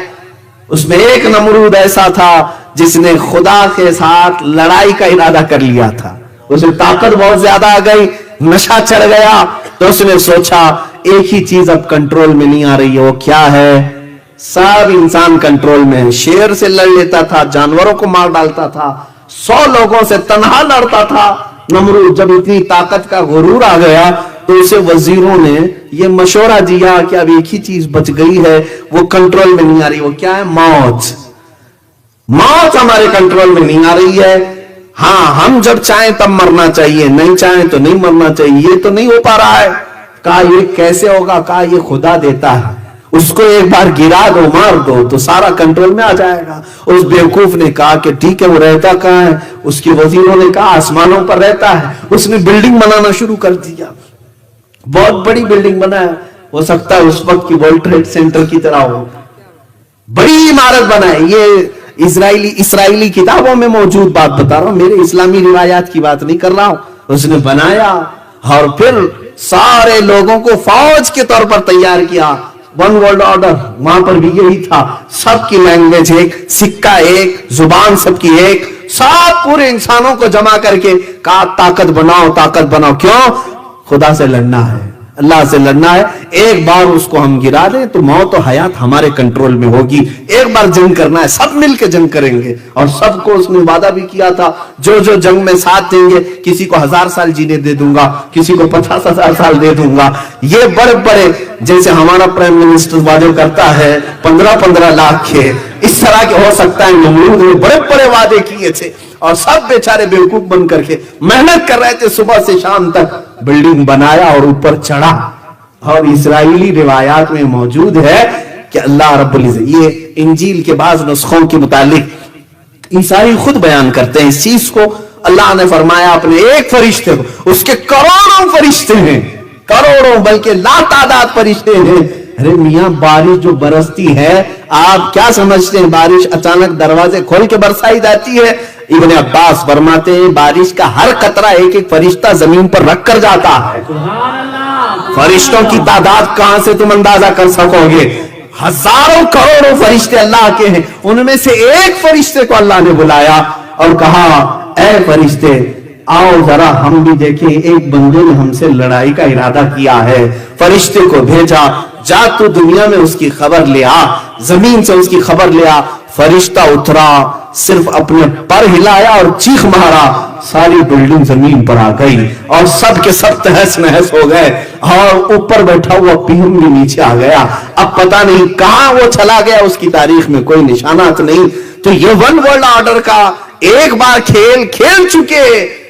اس میں ایک نمرود ایسا تھا جس نے خدا کے ساتھ لڑائی کا ارادہ کر لیا تھا، اسے طاقت بہت زیادہ آ گئی، نشہ چڑھ گیا، تو اس نے سوچا ایک ہی چیز اب کنٹرول میں نہیں آ رہی ہے، وہ کیا ہے؟ سب انسان کنٹرول میں ہے، شیر سے لڑ لیتا تھا، جانوروں کو مار ڈالتا تھا، 100 لوگوں سے تنہا لڑتا تھا۔ نمرود جب اتنی طاقت کا غرور آ گیا تو اسے وزیروں نے یہ مشورہ دیا کہ اب ایک ہی چیز بچ گئی ہے، وہ کنٹرول میں نہیں آ رہی، وہ کیا ہے؟ موت۔ موت ہمارے کنٹرول میں نہیں آ رہی ہے، ہاں ہم جب چاہیں تب مرنا چاہیے، نہیں چاہیں تو نہیں مرنا چاہیے، یہ تو نہیں ہو پا رہا ہے۔ کہا یہ کیسے ہوگا؟ کہا یہ خدا دیتا ہے، اس کو ایک بار گرا دو، مار دو تو سارا کنٹرول میں آ جائے گا۔ اس بیوقوف نے کہا کہ ٹھیک ہے، وہ رہتا کہاں ہے؟ اس کے وزیروں نے کہا آسمانوں پر رہتا ہے۔ اس نے بلڈنگ بنانا شروع کر دیا، بہت بڑی بلڈنگ بنایا، ہو سکتا ہے اس وقت کی ورلڈ ٹریڈ سینٹر کی طرح ہو، بڑی عمارت بنائی۔ یہ اسرائیلی کتابوں میں موجود بات بتا رہا ہوں، میرے اسلامی روایات کی بات نہیں کر رہا ہوں۔ اس نے بنایا اور پھر سارے لوگوں کو فوج کے طور پر تیار کیا۔ ون ورلڈ آرڈر وہاں پر بھی یہی تھا، سب کی لینگویج ایک، سکہ ایک، زبان سب کی ایک، سب پورے انسانوں کو جمع کر کے کہا طاقت بناؤ، طاقت بناؤ۔ کیوں؟ خدا سے لڑنا ہے، اللہ سے لڑنا ہے۔ ایک بار اس کو ہم گرا دیں تو موت و حیات ہمارے کنٹرول میں ہوگی۔ ایک بار جنگ کرنا ہے، سب مل کے جنگ کریں گے، اور سب کو اس نے وعدہ بھی کیا تھا جو جو جنگ میں ساتھ دیں گے، کسی کو 1000 سال جینے دے دوں گا، کسی کو 50,000 سال دے دوں گا۔ یہ بڑے بڑے، جیسے ہمارا پرائم منسٹر وعدے کرتا ہے 15-15 لاکھ کے، اس طرح کے ہو سکتا ہے نمرود نے بڑے بڑے وعدے کیے تھے، اور سب بیچارے بیوقوف بن کر کے محنت کر رہے تھے، صبح سے شام تک بلڈنگ بنایا اور اوپر چڑھا۔ اور اسرائیلی روایات میں موجود ہے کہ اللہ رب العزت، یہ انجیل کے بعض نسخوں کے متعلق عیسائی خود بیان کرتے ہیں اس چیز کو، اللہ نے فرمایا اپنے ایک فرشتے کو، اس کے کروڑوں فرشتے ہیں، کروڑوں بلکہ لا تعداد فرشتے ہیں۔ ارے میاں بارش جو برستی ہے، آپ کیا سمجھتے ہیں بارش اچانک دروازے کھول کے برسائی جاتی ہے؟ ابن عباس فرماتے ہیں بارش کا ہر قطرہ ایک ایک فرشتہ زمین پر رکھ کر جاتا ہے۔ فرشتوں کی تعداد کہاں سے تم اندازہ کر سکو گے؟ ہزاروں کروڑوں فرشتے اللہ کے ہیں، ان میں سے ایک فرشتے کو اللہ نے بلایا اور کہا اے فرشتے آؤ ذرا ہم بھی دیکھیں، ایک بندے نے ہم سے لڑائی کا ارادہ کیا ہے۔ فرشتے کو بھیجا، جا تو دنیا میں اس کی خبر لے آ، زمین سے اس کی خبر لے آ۔ فرشتہ اترا، صرف اپنے پر ہلایا اور چیخ مارا، ساری بلڈنگ زمین پر آ گئی اور سب کے سب تہس نہس ہو گئے، اور اوپر بیٹھا ہوا پیر بھی نیچے آ گیا۔ اب پتہ نہیں کہاں وہ چلا گیا، اس کی تاریخ میں کوئی نشانات نہیں۔ تو یہ ون ورلڈ آرڈر کا ایک بار کھیل چکے،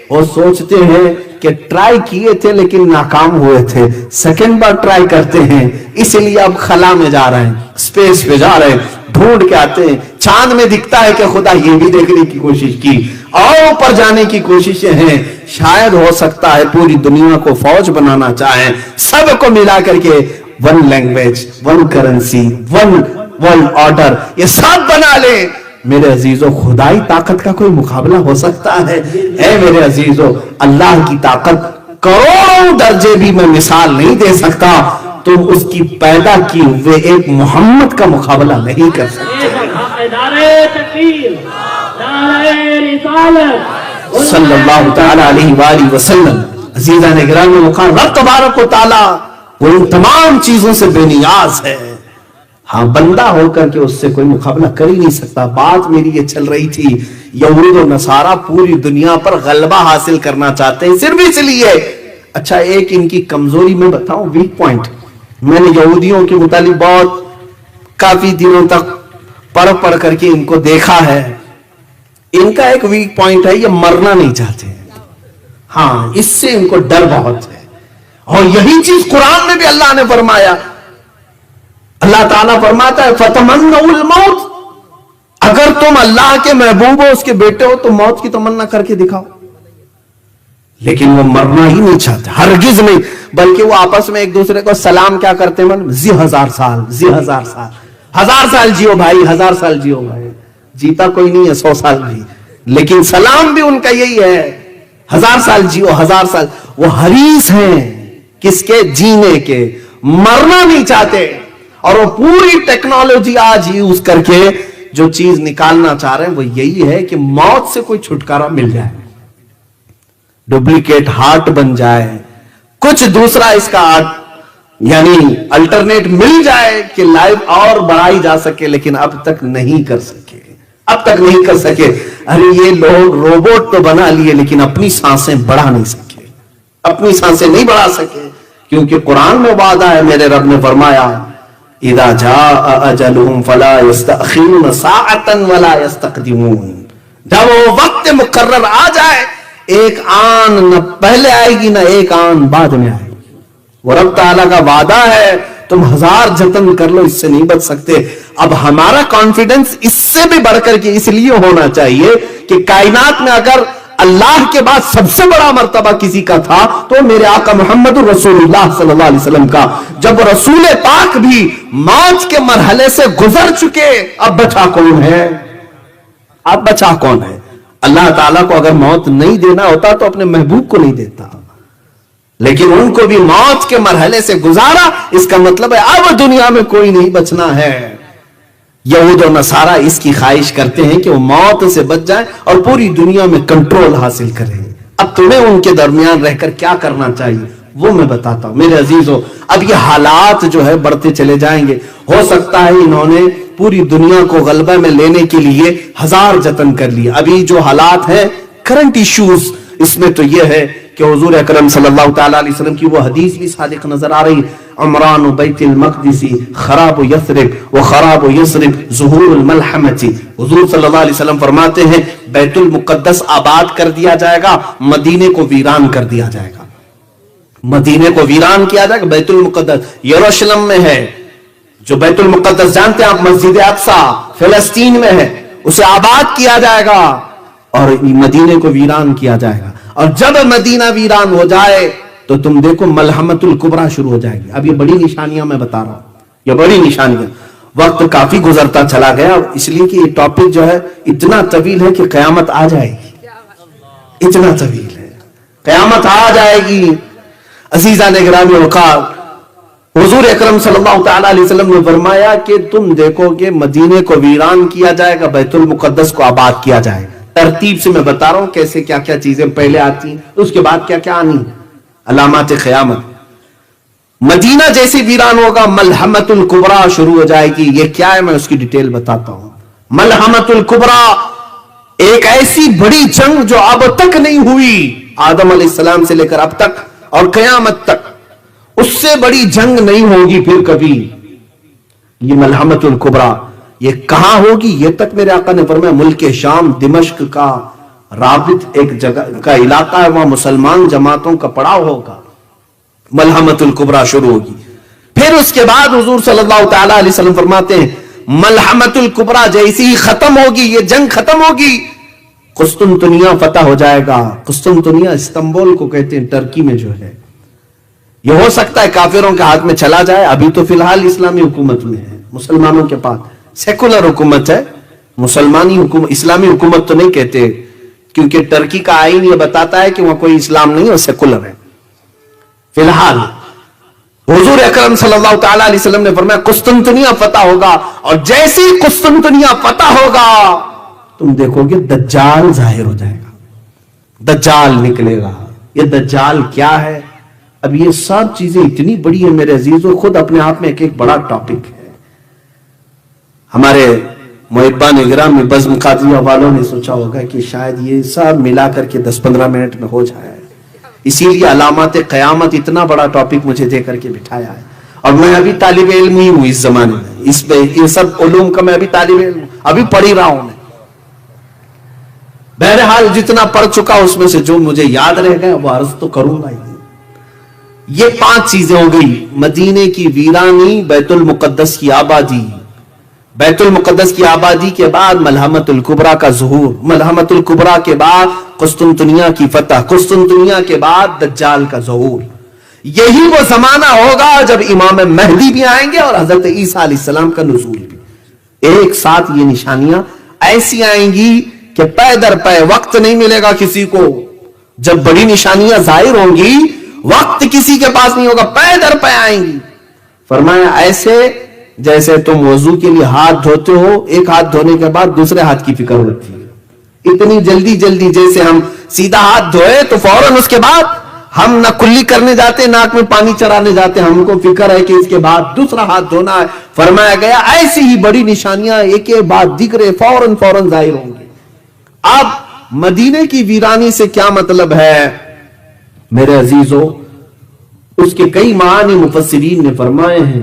وہ سوچتے ہیں کہ ٹرائی کیے تھے لیکن ناکام ہوئے تھے، سیکنڈ بار ٹرائی کرتے ہیں، اس لیے اب خلا میں جا رہے ہیں، اسپیس پہ جا رہے ہیں، ڈھونڈ کے آتے ہیں۔ چاند میں دکھتا ہے کہ خدا یہ بھی دیکھنے کی کوشش کی، اور اوپر جانے کی کوششیں ہیں. شاید ہو سکتا ہے پوری دنیا کو فوج بنانا چاہیں, سب کو ملا کر کے one language, one currency, one world order, یہ سب بنا لیں. میرے عزیزو, خدائی طاقت کا کوئی مقابلہ ہو سکتا ہے؟ اے میرے عزیزو, اللہ کی طاقت کروڑوں درجے بھی میں مثال نہیں دے سکتا, تم اس کی پیدا کی ہوئے ایک محمد کا مقابلہ نہیں کر سکتے. صلی اللہ تعالی علیہ وآلہ وسلم. عزیزان گرامی مقام, رب تبارک و تعالی وہ ان تمام چیزوں سے بے نیاز ہے. ہاں, بندہ ہو کر کے اس سے کوئی مقابلہ کر ہی نہیں سکتا. بات میری یہ چل رہی تھی, یہود و نصارہ پوری دنیا پر غلبہ حاصل کرنا چاہتے ہیں صرف اس لیے. اچھا, ایک ان کی کمزوری میں بتاؤں, ویک پوائنٹ. میں نے یہودیوں کے متعلق بہت کافی دنوں تک پڑھ کر کے ان کو دیکھا ہے. ان کا ایک ویک پوائنٹ ہے, یہ مرنا نہیں چاہتے. ہاں, اس سے ان کو ڈر بہت ہے. اور یہی چیز قرآن میں بھی اللہ نے فرمایا. اللہ تعالیٰ فرماتا ہے فَتَمَنَّوُا الْمَوْتِ, اگر تم اللہ کے محبوب ہو, اس کے بیٹے ہو, تو موت کی تمنا کر کے دکھاؤ. لیکن وہ مرنا ہی نہیں چاہتے, ہرگز نہیں. بلکہ وہ آپس میں ایک دوسرے کو سلام کیا کرتے ہیں, زی 1000 سال, زی 1000 سال, 1000 سال جیو بھائی, 1000 سال جیو بھائی. جیتا کوئی نہیں ہے 100 سال بھی, لیکن سلام بھی ان کا یہی ہے, 1000 سال جیو, 1000 سال. وہ حریص ہیں کس کے, جینے کے, مرنا نہیں چاہتے. اور وہ پوری ٹیکنالوجی آج یوز کر کے جو چیز نکالنا چاہ رہے ہیں وہ یہی ہے کہ موت سے کوئی چھٹکارا مل جائے, ڈپلیکیٹ ہارٹ بن جائے, کچھ دوسرا اس کا یعنی الٹرنیٹ مل جائے کہ لائف اور بڑھائی جا سکے. لیکن اب تک نہیں کر سکے, اب تک نہیں کر سکے. ارے یہ لوگ روبوٹ تو بنا لیے لیکن اپنی سانسیں بڑھا نہیں سکے, اپنی سانسیں نہیں بڑھا سکے. کیونکہ قرآن میں وعدہ ہے, میرے رب نے فرمایا اذا جاء اجلهم فلا يستأخرون ساعة ولا يستقدمون. جب وہ وقت مقرر آ جائے, ایک آن نہ پہلے آئے گی نہ ایک آن بعد میں آئے گی. وہ رب تعالیٰ کا وعدہ ہے, تم 1000 جتن کر لو, اس سے نہیں بچ سکتے. اب ہمارا کانفیڈنس اس سے بھی بڑھ کر کے اس لیے ہونا چاہیے کہ کائنات میں اگر اللہ کے بعد سب سے بڑا مرتبہ کسی کا تھا تو میرے آقا محمد رسول اللہ صلی اللہ علیہ وسلم کا. جب رسول پاک بھی موت کے مرحلے سے گزر چکے, اب بچا کون ہے, اب بچا کون ہے؟ اللہ تعالیٰ کو اگر موت نہیں دینا ہوتا تو اپنے محبوب کو نہیں دیتا, لیکن ان کو بھی موت کے مرحلے سے گزارا. اس کا مطلب ہے اب دنیا میں کوئی نہیں بچنا ہے. یہود و نصارہ اس کی خواہش کرتے ہیں کہ وہ موت سے بچ جائیں اور پوری دنیا میں کنٹرول حاصل کریں. اب تمہیں ان کے درمیان رہ کر کیا کرنا چاہیے وہ میں بتاتا ہوں. میرے عزیزو, اب یہ حالات جو ہے بڑھتے چلے جائیں گے. ہو سکتا ہے انہوں نے پوری دنیا کو غلبہ میں لینے کے لیے 1000 جتن کر لیے. ابھی جو حالات ہیں کرنٹ ایشوز, اس میں تو یہ ہے کہ حضور اکرم صلی اللہ تعالی علیہ وسلم کی وہ حدیث بھی صادق نظر آ رہی, عمران بیت المقدس خراب یثرب و خراب یثرب ظہور الملحمتی. حضور صلی اللہ علیہ وسلم فرماتے ہیں بیت المقدس آباد کر دیا جائے گا, مدینے کو ویران کر دیا جائے گا. مدینے کو ویران کیا جائے گا. بیت المقدس یروشلم میں ہے, جو بیت المقدس جانتے ہیں آپ, مسجد اقصی فلسطین میں ہے, اسے آباد کیا جائے گا اور مدینے کو ویران کیا جائے گا. اور جب مدینہ ویران ہو جائے تو تم دیکھو ملحمت الکبریٰ شروع ہو جائے گی. اب یہ بڑی نشانیاں میں بتا رہا ہوں, یہ بڑی نشانیاں. وقت کافی گزرتا چلا گیا, اس لیے کہ یہ ٹاپک جو ہے اتنا طویل ہے کہ قیامت آ جائے گی, اتنا طویل ہے, قیامت آ جائے گی. عزیزان گرامی وقار, حضور اکرم صلی اللہ تعالی علیہ وسلم نے فرمایا کہ تم دیکھو کہ مدینے کو ویران کیا جائے گا, بیت المقدس کو آباد کیا جائے گا. ترتیب سے میں بتا رہا ہوں کیسے کیا کیا چیزیں پہلے آتی ہیں, اس کے بعد کیا کیا آنی, علامات قیامت. مدینہ جیسی ویران ہوگا, ملحمت الکبریٰ شروع ہو جائے گی. یہ کیا ہے میں اس کی ڈیٹیل بتاتا ہوں. ملحمت الکبریٰ ایک ایسی بڑی جنگ جو اب تک نہیں ہوئی, آدم علیہ السلام سے لے کر اب تک اور قیامت تک, اس سے بڑی جنگ نہیں ہوگی پھر کبھی. یہ ملحمت الکبریٰ یہ کہاں ہوگی, یہ تک میرے آقا نے فرمایا ملک شام دمشق کا رابط ایک جگہ کا علاقہ ہے, وہاں مسلمان جماعتوں کا پڑاؤ ہوگا. ملحمت الکبریٰ شروع ہوگی. پھر اس کے بعد حضور صلی اللہ تعالی علیہ وسلم فرماتے ہیں ملحمت الکبریٰ جیسی ہی ختم ہوگی, یہ جنگ ختم ہوگی, قسطنطنیہ فتح ہو جائے گا. قسطنطنیہ استنبول کو کہتے ہیں, ٹرکی میں جو ہے. یہ ہو سکتا ہے کافروں کے ہاتھ میں چلا جائے. ابھی تو فی الحال اسلامی حکومت میں ہے, مسلمانوں کے پاس سیکولر حکومت ہے. مسلمانی حکومت, اسلامی حکومت تو نہیں کہتے, کیونکہ ٹرکی کا آئین یہ بتاتا ہے کہ وہاں کوئی اسلام نہیں اور سیکولر ہے. فی الحال حضور اکرم صلی اللہ تعالی علیہ وسلم نے فرمایا قسطنطنیہ فتح ہوگا, اور جیسے ہی قسطنطنیہ فتح ہوگا تم دیکھو گے دجال ظاہر ہو جائے گا, دجال نکلے گا. یہ دجال کیا ہے؟ اب یہ سب چیزیں اتنی بڑی ہیں میرے عزیزوں, خود اپنے آپ میں ایک بڑا ٹاپک ہے. ہمارے محبان اکرام میں بزم قادریہ والوں نے سوچا ہوگا کہ شاید یہ سب ملا کر کے 10-15 منٹ میں ہو جائے, اسی لیے علامات قیامت اتنا بڑا ٹاپک مجھے دے کر کے بٹھایا ہے. اور میں ابھی طالب علم ہی ہوں اس زمانے میں, اس میں یہ سب علوم کا میں ابھی طالب علم ہوں, ابھی پڑھ ہی رہا ہوں میں. بہرحال جتنا پڑھ چکا اس میں سے جو مجھے یاد رہ گئے وہ عرض تو کروں گا ہی. یہ 5 چیزیں ہو گئی. مدینے کی ویرانی, بیت المقدس کی آبادی, بیت المقدس کی آبادی کے بعد ملحمۃ الکبریٰ کا ظہور, ملحمۃ الکبریٰ کے بعد قسطنطنیہ کی فتح, قسطنطنیہ کے بعد دجال کا ظہور. یہی وہ زمانہ ہوگا جب امام مہدی بھی آئیں گے اور حضرت عیسیٰ علیہ السلام کا نزول بھی. ایک ساتھ یہ نشانیاں ایسی آئیں گی کہ پے در پے وقت نہیں ملے گا کسی کو. جب بڑی نشانیاں ظاہر ہوں گی وقت کسی کے پاس نہیں ہوگا, پے در پے آئیں گی. فرمایا ایسے جیسے تم وضو کے لیے ہاتھ دھوتے ہو, ایک ہاتھ دھونے کے بعد دوسرے ہاتھ کی فکر ہوتی ہے. اتنی جلدی جلدی جیسے ہم سیدھا ہاتھ دھوئے تو فوراً اس کے بعد ہم نہ کلی کرنے جاتے, ناک میں پانی چڑھانے جاتے, ہم کو فکر ہے کہ اس کے بعد دوسرا ہاتھ دھونا ہے. فرمایا گیا ایسی ہی بڑی نشانیاں ایک ایک بات دکھ رہے فوراً ظاہر ہوں گی. اب مدینے کی ویرانی سے کیا مطلب ہے میرے عزیزو؟ اس کے کئی معنی مفسرین نے فرمائے ہیں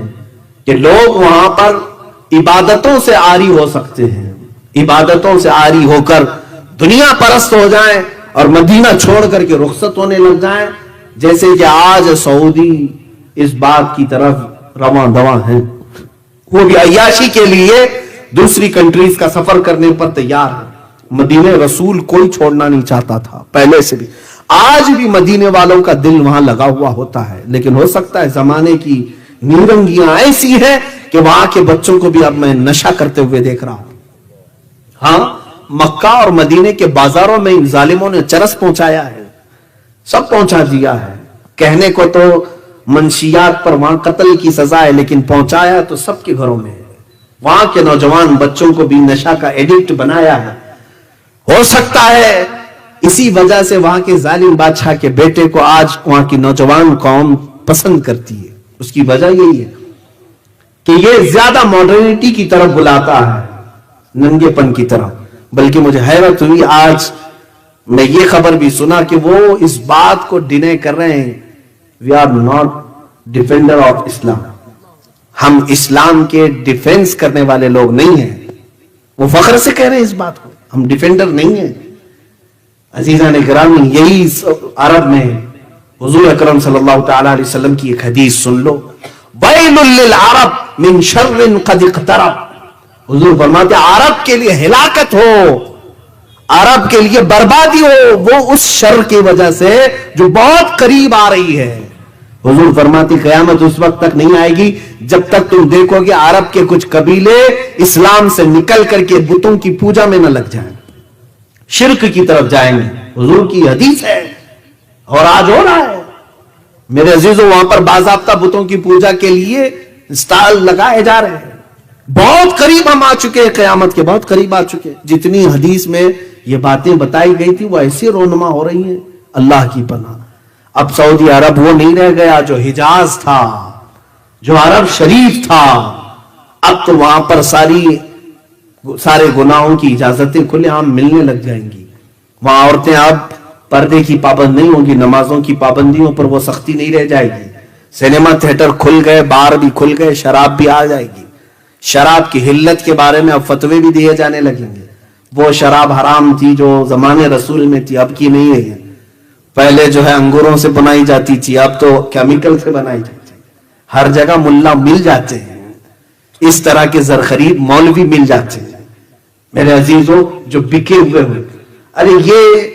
کہ لوگ وہاں پر عبادتوں سے عاری ہو سکتے ہیں, عبادتوں سے عاری ہو کر دنیا پرست ہو جائیں اور مدینہ چھوڑ کر کے رخصت ہونے لگ جائیں, جیسے کہ آج سعودی اس بات کی طرف رواں دواں ہیں. وہ بھی عیاشی کے لیے دوسری کنٹریز کا سفر کرنے پر تیار ہے. مدینہ رسول کوئی چھوڑنا نہیں چاہتا تھا پہلے سے بھی, آج بھی مدینے والوں کا دل وہاں لگا ہوا ہوتا ہے. لیکن ہو سکتا ہے زمانے کی نیرنگیاں ایسی ہیں کہ وہاں کے بچوں کو بھی اب میں نشہ کرتے ہوئے دیکھ رہا ہوں. ہاں, مکہ اور مدینے کے بازاروں میں ان ظالموں نے چرس پہنچایا ہے, سب پہنچا دیا ہے. کہنے کو تو منشیات پر وہاں قتل کی سزا ہے, لیکن پہنچایا تو سب کے گھروں میں ہے. وہاں کے نوجوان بچوں کو بھی نشہ کا ایڈکٹ بنایا ہے. ہو سکتا ہے اسی وجہ سے وہاں کے ظالم بادشاہ کے بیٹے کو آج وہاں کی نوجوان قوم پسند کرتی ہے. اس کی وجہ یہی ہے کہ یہ زیادہ ماڈرنٹی کی طرف بلاتا ہے, ننگے پن کی طرف. بلکہ مجھے حیرت ہوئی آج میں یہ خبر بھی سنا کہ وہ اس بات کو ڈینائی کر رہے ہیں, we are not defender of Islam, ہم اسلام کے ڈیفینس کرنے والے لوگ نہیں ہیں. وہ فخر سے کہہ رہے ہیں اس بات کو, ہم ڈیفینڈر نہیں ہیں. عزیزان گرامی, یہی عرب میں حضور اکرم صلی اللہ تعالی علیہ وسلم کی ایک حدیث سن لو, ویل للعرب من شر قد اقترب. حضور فرماتے عرب کے لیے ہلاکت ہو, عرب کے لیے بربادی ہو, وہ اس شر کی وجہ سے جو بہت قریب آ رہی ہے. حضور فرماتے قیامت اس وقت تک نہیں آئے گی جب تک تم دیکھو گے عرب کے کچھ قبیلے اسلام سے نکل کر کے بتوں کی پوجا میں نہ لگ جائیں, شرک کی طرف جائیں گے. حضور کی حدیث ہے اور آج ہو رہا ہے میرے عزیزوں. وہاں پر باضابطہ بتوں کی پوجا کے لیے اسٹال لگائے جا رہے ہیں. بہت قریب ہم آ چکے, قیامت کے بہت قریب آ چکے. جتنی حدیث میں یہ باتیں بتائی گئی تھی وہ ایسی رونما ہو رہی ہیں, اللہ کی پناہ. اب سعودی عرب وہ نہیں رہ گیا جو حجاز تھا, جو عرب شریف تھا. اب تو وہاں پر سارے گناہوں کی اجازتیں کھلے عام ملنے لگ جائیں گی. وہاں عورتیں اب پردے کی پابند نہیں ہوں گی, نمازوں کی پابندیوں پر وہ سختی نہیں رہ جائے گی. سینما تھیٹر کھل گئے, بار بھی کھل گئے, شراب بھی آ جائے گی. شراب کی حلت کے بارے میں اب فتوے بھی دیے جانے لگیں گے. وہ شراب حرام تھی جو زمانے رسول میں تھی, اب کی نہیں ہے. پہلے جو ہے انگوروں سے بنائی جاتی تھی, اب تو کیمیکل سے بنائی جاتی. ہر جگہ ملا مل جاتے ہیں, اس طرح کے زرخریب مولوی مل جاتے ہیں میرے عزیزوں, جو بکے ہوئے. ارے یہ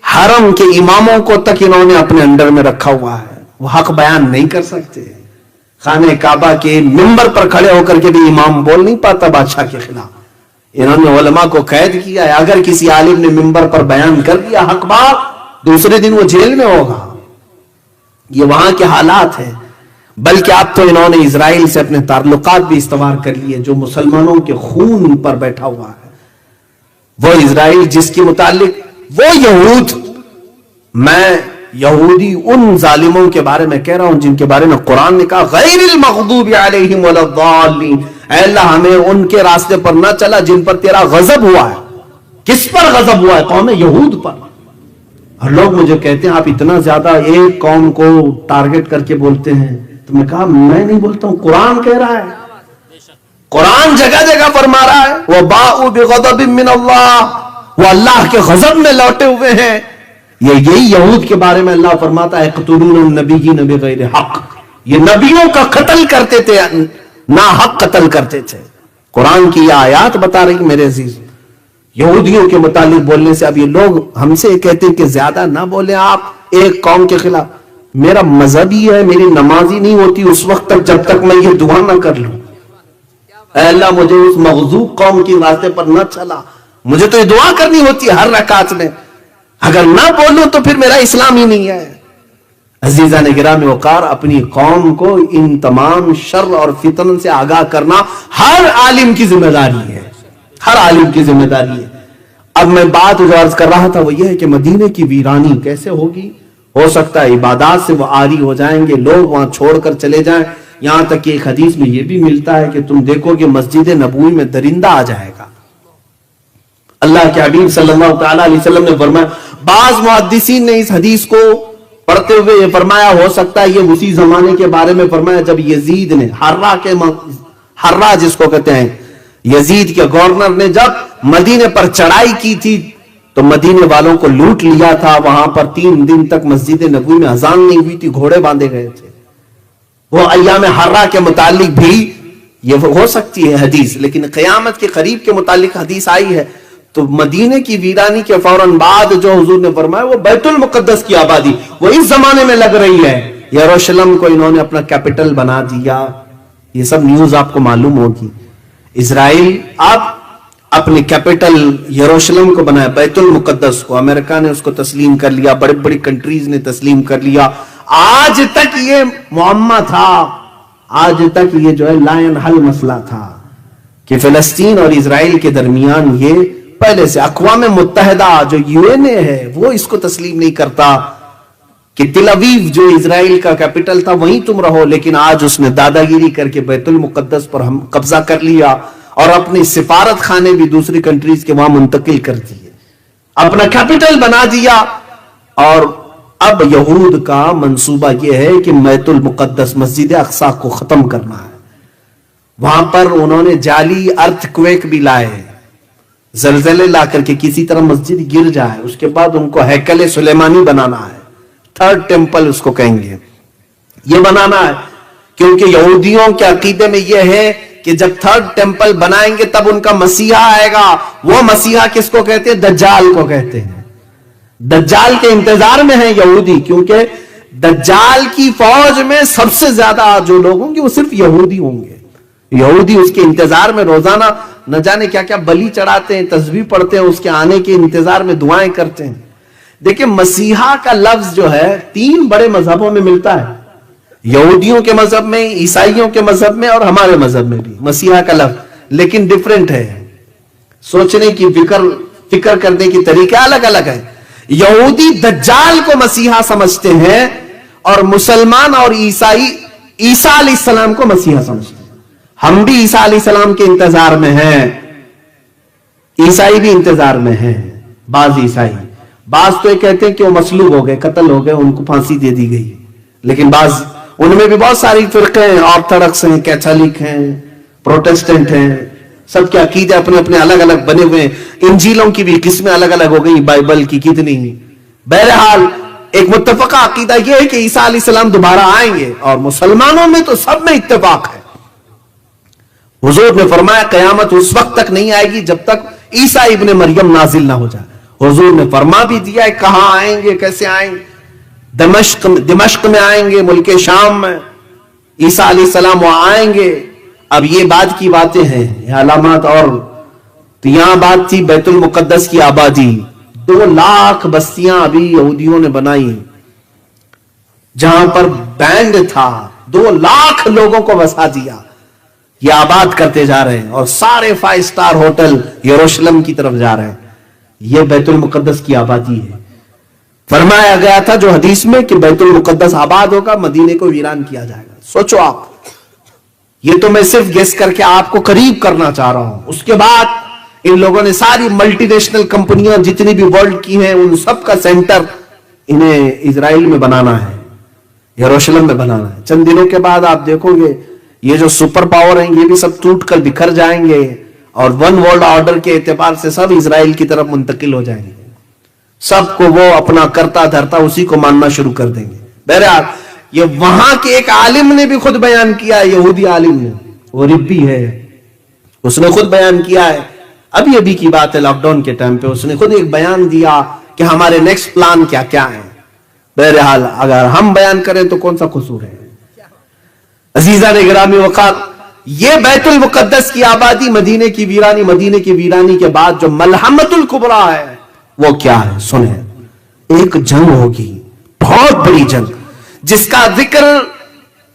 حرم کے اماموں کو تک انہوں نے اپنے انڈر میں رکھا ہوا ہے، وہ حق بیان نہیں کر سکتے. خانہ کعبہ کے ممبر پر کھڑے ہو کر کے بھی امام بول نہیں پاتا بادشاہ کے خلاف. انہوں نے علماء کو قید کیا ہے. اگر کسی عالم نے ممبر پر بیان کر دیا حق بات، دوسرے دن وہ جیل میں ہوگا. یہ وہاں کے حالات ہیں. بلکہ اب تو انہوں نے اسرائیل سے اپنے تعلقات بھی استوار کر لیے، جو مسلمانوں کے خون پر بیٹھا ہوا ہے. وہ اسرائیل جس کے متعلق وہ یہود، میں یہودی ان ظالموں کے بارے میں کہہ رہا ہوں جن کے بارے میں قرآن نے کہا غیر المغضوب علیہم ولا الضالین، اے اللہ ہمیں ان کے راستے پر نہ چلا جن پر تیرا غضب ہوا ہے. کس پر غضب ہوا ہے؟ قوم یہود پر. اور لوگ مجھے کہتے ہیں آپ اتنا زیادہ ایک قوم کو ٹارگٹ کر کے بولتے ہیں. تو میں کہا میں نہیں بولتا ہوں، قرآن کہہ رہا ہے. قرآن جگہ جگہ فرما رہا ہے وَبَاءُوا بِغَضَبٍ مِّنَ اللَّهِ، وہ اللہ کے غضب میں لوٹے ہوئے ہیں. یہی یہود کے بارے میں اللہ فرماتا ہے يَقْتُلُونَ النَّبِيِّينَ بِغَيْرِ حَقٍّ، یہ نبیوں کا قتل کرتے تھے، ناحق قتل کرتے تھے. قرآن کی یہ آیات بتا رہی میرے عزیز. یہودیوں کے متعلق بولنے سے اب یہ لوگ ہم سے کہتے ہیں کہ زیادہ نہ بولیں آپ ایک قوم کے خلاف. میرا مذہب ہی ہے، میری نماز ہی نہیں ہوتی اس وقت تک جب تک میں یہ دعا نہ کر لوں اے اللہ مجھے اس مغضوب قوم کی راستے پر نہ چلا. مجھے تو یہ دعا کرنی ہوتی ہے ہر رکعت میں. اگر نہ بولوں تو پھر میرا اسلام ہی نہیں ہے. عزیزان گرامی وقار، اپنی قوم کو ان تمام شر اور فتن سے آگاہ کرنا ہر عالم کی ذمہ داری ہے، ہر عالم کی ذمہ داری ہے. اب میں بات جو عرض کر رہا تھا وہ یہ ہے کہ مدینے کی ویرانی کیسے ہوگی؟ ہو سکتا ہے عبادات سے وہ عاری ہو جائیں گے، لوگ وہاں چھوڑ کر چلے جائیں. یہاں تک کہ ایک حدیث میں یہ بھی ملتا ہے کہ تم دیکھو کہ مسجد نبوی میں درندہ آ جائے گا. اللہ کے حبیب صلی اللہ تعالی علیہ وسلم نے فرمایا، بعض محدثین نے اس حدیث کو پڑھتے ہوئے یہ فرمایا ہو سکتا ہے یہ اسی زمانے کے بارے میں فرمایا جب یزید نے حرہ جس کو کہتے ہیں، یزید کے گورنر نے جب مدینے پر چڑھائی کی تھی تو مدینے والوں کو لوٹ لیا تھا. وہاں پر 3 دن تک مسجد نبوی میں اذان نہیں ہوئی تھی، گھوڑے باندھے گئے تھے. وہ ایام حرہ کے متعلق بھی یہ ہو سکتی ہے حدیث، لیکن قیامت کے قریب کے متعلق حدیث آئی ہے. تو مدینے کی ویرانی کے فوراً بعد جو حضور نے فرمایا وہ بیت المقدس کی آبادی وہ اس زمانے میں لگ رہی ہے. یروشلم کو انہوں نے اپنا کیپٹل بنا دیا. یہ سب نیوز آپ کو معلوم ہوگی. اسرائیل اب اپنے کیپٹل یروشلم کو بنایا، بیت المقدس کو. امریکہ نے اس کو تسلیم کر لیا، بڑی بڑی کنٹریز نے تسلیم کر لیا. آج تک یہ معمہ تھا، آج تک یہ جو ہے لائن حل مسئلہ تھا کہ فلسطین اور اسرائیل کے درمیان یہ پہلے سے اقوام متحدہ جو UN ہے وہ اس کو تسلیم نہیں کرتا کہ تل ابیب جو اسرائیل کا کیپٹل تھا وہیں تم رہو. لیکن آج اس نے دادا گیری کر کے بیت المقدس پر ہم قبضہ کر لیا اور اپنی سفارت خانے بھی دوسری کنٹریز کے وہاں منتقل کر دیے، اپنا کیپٹل بنا دیا. اور اب یہود کا منصوبہ یہ ہے کہ بیت المقدس مسجد اقصی کو ختم کرنا ہے. وہاں پر انہوں نے جعلی ارتھ کویک بھی لائے، زلزلے لا کر کے کسی طرح مسجد گر جائے. اس کے بعد ان کو ہیکل سلیمانی بنانا ہے، 3rd ٹیمپل اس کو کہیں گے، یہ بنانا ہے. کیونکہ یہودیوں کے عقیدے میں یہ ہے کہ جب 3rd ٹیمپل بنائیں گے تب ان کا مسیحا آئے گا. وہ مسیحا کس کو کہتے ہیں؟ دجال کو کہتے ہیں. دجال کے انتظار میں ہیں یہودی، کیونکہ دجال کی فوج میں سب سے زیادہ جو لوگ ہوں گے وہ صرف یہودی ہوں گے. یہودی اس کے انتظار میں روزانہ نہ جانے کیا کیا بلی چڑھاتے ہیں، تسبیح پڑھتے ہیں، اس کے آنے کے انتظار میں دعائیں کرتے ہیں. دیکھیں مسیحا کا لفظ جو ہے 3 بڑے مذہبوں میں ملتا ہے، یہودیوں کے مذہب میں، عیسائیوں کے مذہب میں اور ہمارے مذہب میں بھی مسیحا کا لفظ، لیکن ڈیفرنٹ ہے. سوچنے کی فکر کرنے کی طریقہ الگ الگ ہے. یہودی دجال کو مسیحا سمجھتے ہیں اور مسلمان اور عیسائی عیسیٰ علیہ السلام کو مسیحا سمجھتے ہیں. ہم بھی عیسیٰ علیہ السلام کے انتظار میں ہیں، عیسائی بھی انتظار میں ہیں. بعض عیسائی، بعض تو یہ کہتے ہیں کہ وہ مصلوب ہو گئے، قتل ہو گئے، ان کو پھانسی دے دی گئی. لیکن بعض ان میں بھی بہت ساری فرقے ہیں، آرتھوڈکس ہیں، کیتھولک ہیں، پروٹسٹنٹ ہیں، سب کے عقیدے اپنے اپنے الگ الگ بنے ہوئے ہیں. انجیلوں کی بھی قسمیں الگ الگ ہو گئی، بائبل کی کتنی. بہرحال ایک متفقہ عقیدہ یہ ہے کہ عیسیٰ علیہ السلام دوبارہ آئیں گے، اور مسلمانوں میں تو سب میں اتفاق ہے. حضور نے فرمایا قیامت اس وقت تک نہیں آئے گی جب تک عیسیٰ ابن مریم نازل نہ ہو جائے. حضور نے فرما بھی دیا ہے کہاں آئیں گے، کیسے آئیں گے. دمشق میں آئیں گے، ملک شام میں عیسیٰ علیہ السلام وہاں آئیں گے. اب یہ بعد کی باتیں ہیں، یہ علامات. اور تو یہاں بات تھی بیت المقدس کی آبادی. 2 لاکھ بستیاں ابھی یہودیوں نے بنائی جہاں پر بینڈ تھا. 2 لاکھ لوگوں کو بسا دیا. یہ آباد کرتے جا رہے ہیں اور سارے 5 سٹار ہوٹل یروشلم کی طرف جا رہے ہیں. یہ بیت المقدس کی آبادی ہے. فرمایا گیا تھا جو حدیث میں کہ بیت المقدس آباد ہوگا، مدینے کو ویران کیا جائے گا. سوچو آپ، یہ تو میں صرف گیس کر کے آپ کو قریب کرنا چاہ رہا ہوں. اس کے بعد ان لوگوں نے ساری ملٹی نیشنل کمپنیاں جتنی بھی ورلڈ کی ہیں ان سب کا سینٹر انہیں اسرائیل میں بنانا ہے، یروشلم میں بنانا ہے. چند دنوں کے بعد آپ دیکھو گے یہ جو سپر پاور ہیں یہ بھی سب ٹوٹ کر بکھر جائیں گے اور ون ورلڈ آرڈر کے اعتبار سے سب اسرائیل کی طرف منتقل ہو جائیں گے. سب کو وہ اپنا کرتا دھرتا اسی کو ماننا شروع کر دیں گے. بہرحال یہ وہاں کے ایک عالم نے بھی خود بیان کیا ہے، یہودی عالم نے، وہ ربی ہے، اس نے خود بیان کیا ہے. ابھی ابھی کی بات ہے، لاک ڈاؤن کے ٹائم پہ اس نے خود ایک بیان دیا کہ ہمارے نیکسٹ پلان کیا کیا ہے. بہرحال اگر ہم بیان کریں تو کون سا قصور ہے. عزیزان گرامی وقار، یہ بیت المقدس کی آبادی، مدینے کی ویرانی کے بعد جو ملحمت الکبریٰ ہے وہ کیا ہے سنیں. ایک جنگ ہوگی، بہت بڑی جنگ، جس کا ذکر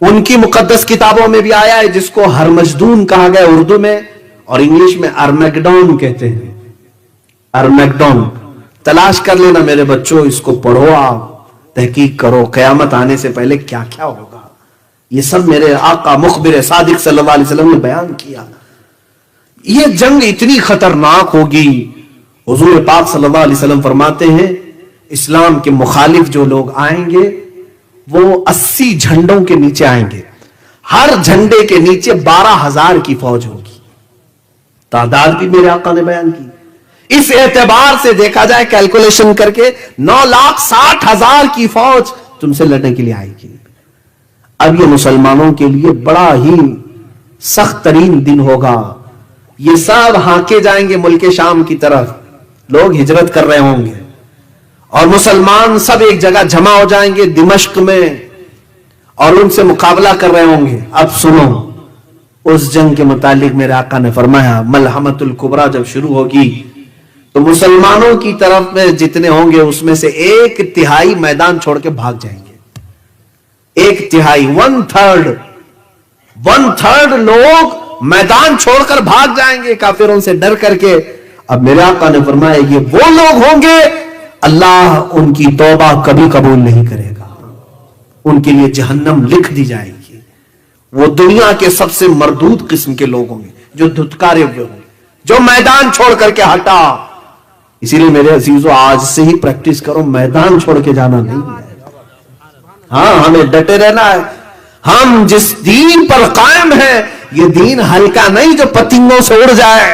ان کی مقدس کتابوں میں بھی آیا ہے، جس کو ہرمجدون کہا گیا اردو میں، اور انگلش میں ارمیگڈون کہتے ہیں. ارمیگڈون تلاش کر لینا میرے بچوں، اس کو پڑھو، آپ تحقیق کرو قیامت آنے سے پہلے کیا کیا ہوگا. یہ سب میرے آقا مخبر صادق صلی اللہ علیہ وسلم نے بیان کیا. یہ جنگ اتنی خطرناک ہوگی. حضور پاک صلی اللہ علیہ وسلم فرماتے ہیں اسلام کے مخالف جو لوگ آئیں گے وہ 80 جھنڈوں کے نیچے آئیں گے. ہر جھنڈے کے نیچے 12,000 کی فوج ہوگی. تعداد بھی میرے آقا نے بیان کی. اس اعتبار سے دیکھا جائے کیلکولیشن کر کے 9,60,000 کی فوج تم سے لڑنے کے لیے آئے گی. اب یہ مسلمانوں کے لیے بڑا ہی سخت ترین دن ہوگا. یہ سب ہانکے جائیں گے ملک شام کی طرف، لوگ ہجرت کر رہے ہوں گے اور مسلمان سب ایک جگہ جمع ہو جائیں گے دمشق میں اور ان سے مقابلہ کر رہے ہوں گے. اب سنو اس جنگ کے متعلق میرے آقا نے فرمایا ملحمت الکبریٰ جب شروع ہوگی تو مسلمانوں کی طرف میں جتنے ہوں گے اس میں سے 1/3 میدان چھوڑ کے بھاگ جائیں گے. 1/3 1/3 لوگ میدان چھوڑ کر بھاگ جائیں گے کافروں سے ڈر کر کے. اب میرے آقا نے فرمایا یہ وہ لوگ ہوں گے اللہ ان کی توبہ کبھی قبول نہیں کرے گا، ان کے لیے جہنم لکھ دی جائے گی. وہ دنیا کے سب سے مردود قسم کے لوگ ہوں گے جو دھتکارے ہوئے ہوں گے، جو میدان چھوڑ کر کے ہٹا. اسی لیے میرے عزیزو آج سے ہی پریکٹس کرو، میدان چھوڑ کے جانا نہیں ہے. ہاں ہمیں ڈٹے رہنا ہے. ہم جس دین پر قائم ہیں یہ دین ہلکا نہیں جو پتنگوں سے اڑ جائے.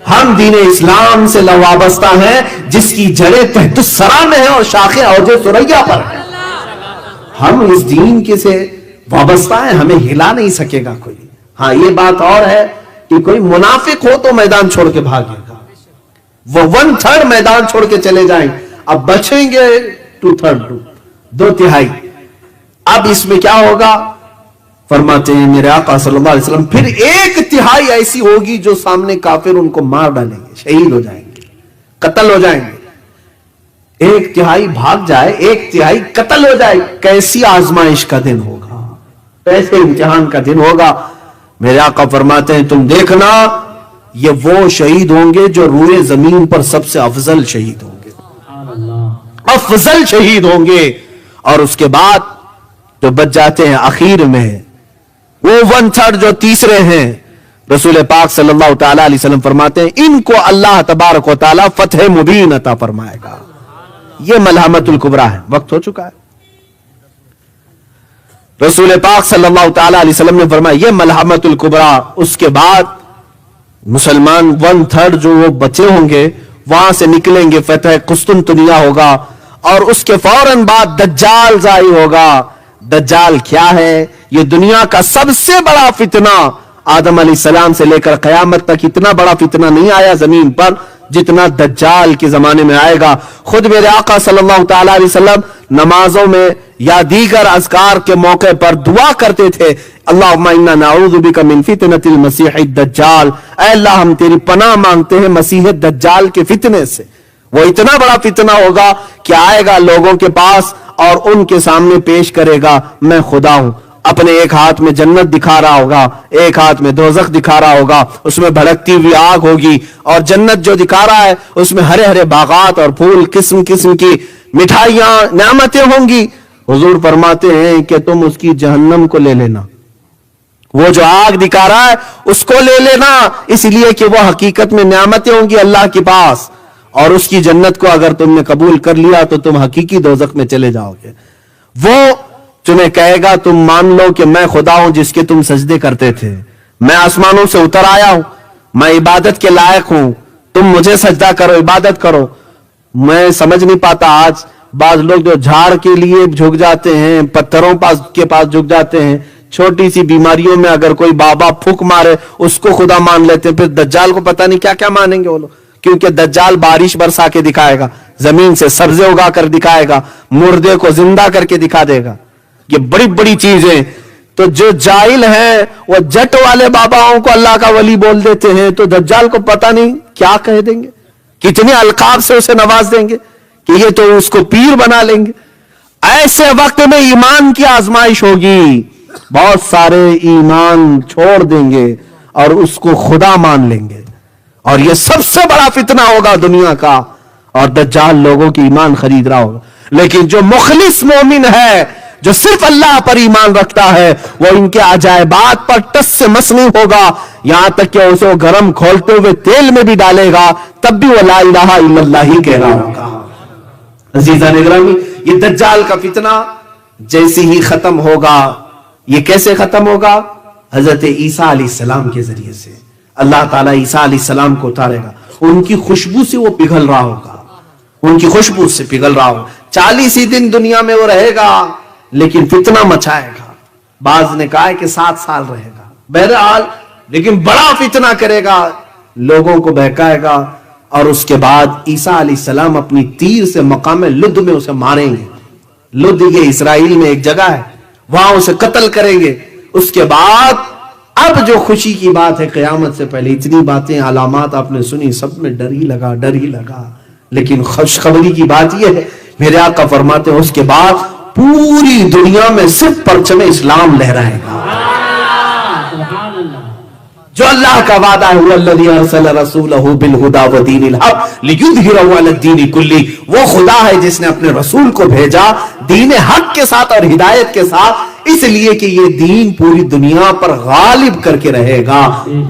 ہم دین اسلام سے وابستہ ہیں جس کی جڑیں تحت الثری میں ہیں اور شاخیں اوج ثریا پر ہیں. ہم اس دین کے سے وابستہ ہیں، ہمیں ہلا نہیں سکے گا کوئی. ہاں یہ بات اور ہے کہ کوئی منافق ہو تو میدان چھوڑ کے بھاگے گا. وہ 1/3 میدان چھوڑ کے چلے جائیں. اب بچیں گے 2/3. اب اس میں کیا ہوگا فرماتے ہیں میرے آقا صلی اللہ علیہ وسلم پھر 1/3 ایسی ہوگی جو سامنے کافر ان کو مار ڈالیں گے، شہید ہو جائیں گے، قتل ہو جائیں گے. 1/3 بھاگ جائے، 1/3 قتل ہو جائے. کیسی آزمائش کا دن ہوگا، کیسے امتحان کا دن ہوگا. میرے آقا فرماتے ہیں تم دیکھنا یہ وہ شہید ہوں گے جو روئے زمین پر سب سے افضل شہید ہوں گے، افضل شہید ہوں گے. اور اس کے بعد جو بچ جاتے ہیں آخر میں وہ 1/3 جو تیسرے ہیں رسول پاک صلی اللہ تعالی علیہ وسلم فرماتے ہیں ان کو اللہ تبارک و تعالی فتح مبین عطا فرمائے گا. یہ ملحمت الکبریٰ ہے. وقت ہو چکا ہے. رسول پاک صلی اللہ تعالی علیہ وسلم نے فرمایا یہ ملحمت الکبریٰ. اس کے بعد مسلمان 1/3 جو وہ بچے ہوں گے وہاں سے نکلیں گے، فتح قسطنطنیہ ہوگا اور اس کے فوراً بعد دجال ظاہر ہوگا. دجال کیا ہے؟ یہ دنیا کا سب سے بڑا فتنہ. آدم علیہ السلام سے لے کر قیامت تک اتنا بڑا فتنہ نہیں آیا زمین پر جتنا دجال کے زمانے میں آئے گا. خود میرے آقا صلی اللہ تعالی علیہ وسلم نمازوں میں یا دیگر اذکار کے موقع پر دعا کرتے تھے, اللہم انا نعوذ بک من فتنۃ المسیح الدجال, اے اللہ ہم تیری پناہ مانگتے ہیں مسیح دجال کے فتنے سے. وہ اتنا بڑا فتنہ ہوگا کہ آئے گا لوگوں کے پاس اور ان کے سامنے پیش کرے گا میں خدا ہوں. اپنے ایک ہاتھ میں جنت دکھا رہا ہوگا, ایک ہاتھ میں دوزخ دکھا رہا ہوگا, اس میں بھڑکتی ہوئی آگ ہوگی, اور جنت جو دکھا رہا ہے اس میں ہرے ہرے باغات اور پھول, قسم قسم کی مٹھائیاں, نعمتیں ہوں گی. حضور فرماتے ہیں کہ تم اس کی جہنم کو لے لینا, وہ جو آگ دکھا رہا ہے اس کو لے لینا, اس لیے کہ وہ حقیقت میں نعمتیں ہوں گی اللہ کے پاس, اور اس کی جنت کو اگر تم نے قبول کر لیا تو تم حقیقی دوزخ میں چلے جاؤ گے. وہ تمہیں کہے گا تم مان لو کہ میں خدا ہوں جس کے تم سجدے کرتے تھے, میں آسمانوں سے اتر آیا ہوں, میں عبادت کے لائق ہوں, تم مجھے سجدہ کرو, عبادت کرو. میں سمجھ نہیں پاتا آج بعض لوگ جو جھاڑ کے لیے جھک جاتے ہیں, پتھروں کے پاس جھک جاتے ہیں, چھوٹی سی بیماریوں میں اگر کوئی بابا پھوک مارے اس کو خدا مان لیتے ہیں, پھر دجال کو پتہ نہیں کیا کیا مانیں گے وہ لوگ, کیونکہ دجال بارش برسا کے دکھائے گا, زمین سے سبزے اگا کر دکھائے گا, مردے کو زندہ کر کے دکھا دے گا. یہ بڑی بڑی چیزیں. تو جو جاہل ہیں وہ جٹ والے باباؤں کو اللہ کا ولی بول دیتے ہیں, تو دجال کو پتہ نہیں کیا کہہ دیں گے, کتنے القاب سے اسے نواز دیں گے کہ یہ تو اس کو پیر بنا لیں گے. ایسے وقت میں ایمان کی آزمائش ہوگی, بہت سارے ایمان چھوڑ دیں گے اور اس کو خدا مان لیں گے, اور یہ سب سے بڑا فتنہ ہوگا دنیا کا, اور دجال لوگوں کی ایمان خرید رہا ہوگا. لیکن جو مخلص مومن ہے, جو صرف اللہ پر ایمان رکھتا ہے, وہ ان کے عجائبات پر ٹس سے مس نہیں ہوگا, یہاں تک کہ اسے وہ گرم کھولتے ہوئے تیل میں بھی ڈالے گا تب بھی وہ لا الہ الا اللہ ہی کہہ رہا ہوگا. عزیزان اکرامی, یہ دجال کا فتنہ جیسے ہی ختم ہوگا, یہ کیسے ختم ہوگا؟ حضرت عیسیٰ علیہ السلام کے ذریعے سے. اللہ تعالیٰ عیسیٰ علیہ السلام کو اتارے گا, ان کی خوشبو سے وہ پگھل رہا ہوگا, ان کی خوشبو سے پگھل رہا ہوگا. 40 ہی دن دنیا میں وہ رہے گا, لیکن فتنہ مچائے گا. بعض نے کہا ہے کہ 7 سال رہے گا, بہرحال لیکن بڑا فتنہ کرے گا, لوگوں کو بہکائے گا, اور اس کے بعد عیسیٰ علیہ السلام اپنی تیر سے مقام لد میں اسے ماریں گے. لد یہ اسرائیل میں ایک جگہ ہے, وہاں اسے قتل کریں گے. اس کے بعد اب جو خوشی کی بات ہے, قیامت سے پہلے اتنی باتیں علامات آپ نے سنی, سب میں ڈر ہی لگا, ڈر ہی لگا. لیکن خوشخبری کی بات یہ ہے, میرے آقا فرماتے ہیں اس کے بعد پوری دنیا میں صرف پرچم اسلام لہرائے گا. جو اللہ کا وعدہ ہے, الذی ارسل رسولہ بالہدی ودین الحق لیظہرہ علی الدین کلہ, وہ خدا ہے جس نے اپنے رسول کو بھیجا دین حق کے ساتھ اور ہدایت کے ساتھ, اس لیے کہ یہ دین پوری دنیا پر غالب کر کے رہے گا.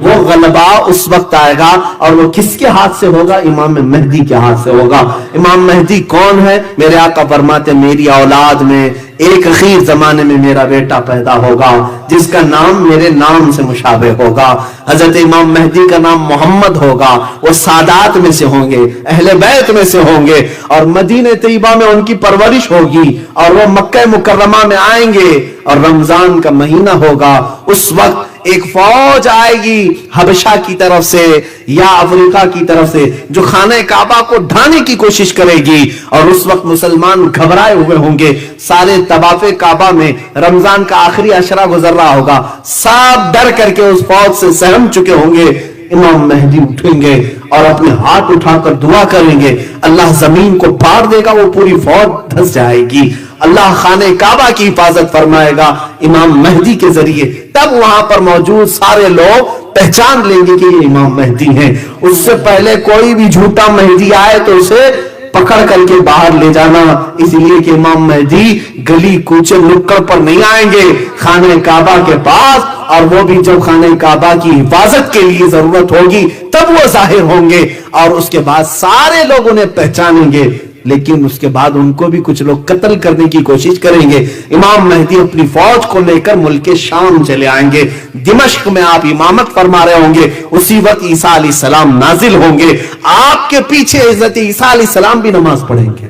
وہ غلبہ اس وقت آئے گا, اور وہ کس کے ہاتھ سے ہوگا؟ امام مہدی کے ہاتھ سے ہوگا. امام مہدی کون ہے؟ میرے آقا فرماتے میری اولاد میں ایک اخیر زمانے میں میرا بیٹا پیدا ہوگا جس کا نام میرے نام سے مشابہ ہوگا. حضرت امام مہدی کا نام محمد ہوگا. وہ سادات میں سے ہوں گے, اہل بیت میں سے ہوں گے, اور مدینہ طیبہ میں ان کی پرورش ہوگی, اور وہ مکہ مکرمہ میں آئیں گے, اور رمضان کا مہینہ ہوگا. اس وقت ایک فوج آئے گی حبشہ کی طرف سے یا افریقہ کی طرف سے, جو خانہ کعبہ کو ڈھانے کی کوشش کرے گی, اور اس وقت مسلمان گھبرائے ہوئے ہوں گے. سارے طواف کعبہ میں رمضان کا آخری عشرہ گزر رہا ہوگا, سب ڈر کر کے اس فوج سے سہم چکے ہوں گے. امام مہدی اٹھیں گے اور اپنے ہاتھ اٹھا کر دعا کریں گے, اللہ زمین کو پھاڑ دے گا, وہ پوری فوج دھس جائے گی. اللہ خانہ کعبہ کی حفاظت فرمائے گا امام مہدی کے ذریعے. تب وہاں پر موجود سارے لوگ پہچان لیں گے کہ یہ امام مہدی ہیں. اس سے پہلے کوئی بھی جھوٹا مہدی آئے تو اسے پکڑ کر کے باہر لے جانا, اس لیے کہ امام مہدی گلی کوچے نکڑ پر نہیں آئیں گے, خانہ کعبہ کے پاس, اور وہ بھی جب خانہ کعبہ کی حفاظت کے لیے ضرورت ہوگی تب وہ ظاہر ہوں گے, اور اس کے بعد سارے لوگ انہیں پہچانیں گے. لیکن اس کے بعد ان کو بھی کچھ لوگ قتل کرنے کی کوشش کریں گے. امام مہدی اپنی فوج کو لے کر ملک شام چلے آئیں گے. دمشق میں آپ امامت فرما رہے ہوں گے, اسی وقت عیسیٰ علیہ السلام نازل ہوں گے. آپ کے پیچھے حضرت عیسیٰ علیہ السلام بھی نماز پڑھیں گے.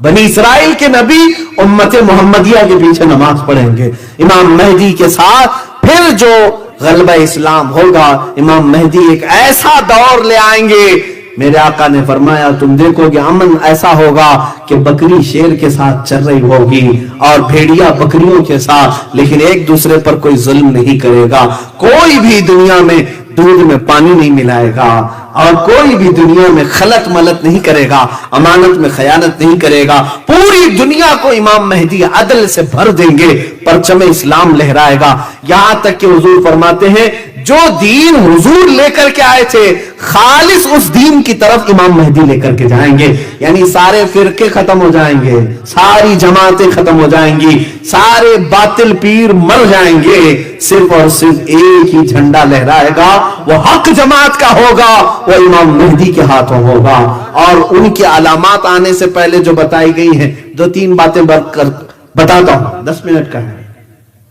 بنی اسرائیل کے نبی امت محمدیہ کے پیچھے نماز پڑھیں گے. امام مہدی کے ساتھ پھر جو غلبہ اسلام ہوگا, امام مہدی ایک ایسا دور لے آئیں گے. میرے آقا نے فرمایا تم دیکھو گے امن ایسا ہوگا کہ بکری شیر کے ساتھ چل رہی ہوگی اور بھیڑیا بکریوں کے ساتھ, لیکن ایک دوسرے پر کوئی ظلم نہیں کرے گا. کوئی بھی دنیا میں دودھ میں پانی نہیں ملائے گا, اور کوئی بھی دنیا میں خلط ملط نہیں کرے گا, امانت میں خیانت نہیں کرے گا. پوری دنیا کو امام مہدی عدل سے بھر دیں گے, پرچم اسلام لہرائے گا. یہاں تک کہ حضور فرماتے ہیں جو دین حضور لے کر کے آئے تھے خالص اس دین کی طرف امام مہدی لے کر کے جائیں گے. یعنی سارے فرقے ختم ہو جائیں گے, ساری جماعتیں ختم ہو جائیں گی, سارے باطل پیر مر جائیں گے, صرف اور صرف ایک ہی جھنڈا لہرائے گا, وہ حق جماعت کا ہوگا, وہ امام مہدی کے ہاتھوں ہوگا. اور ان کی علامات آنے سے پہلے جو بتائی گئی ہیں, 2-3 باتیں بتاتا ہوں, 10 منٹ کا ہے.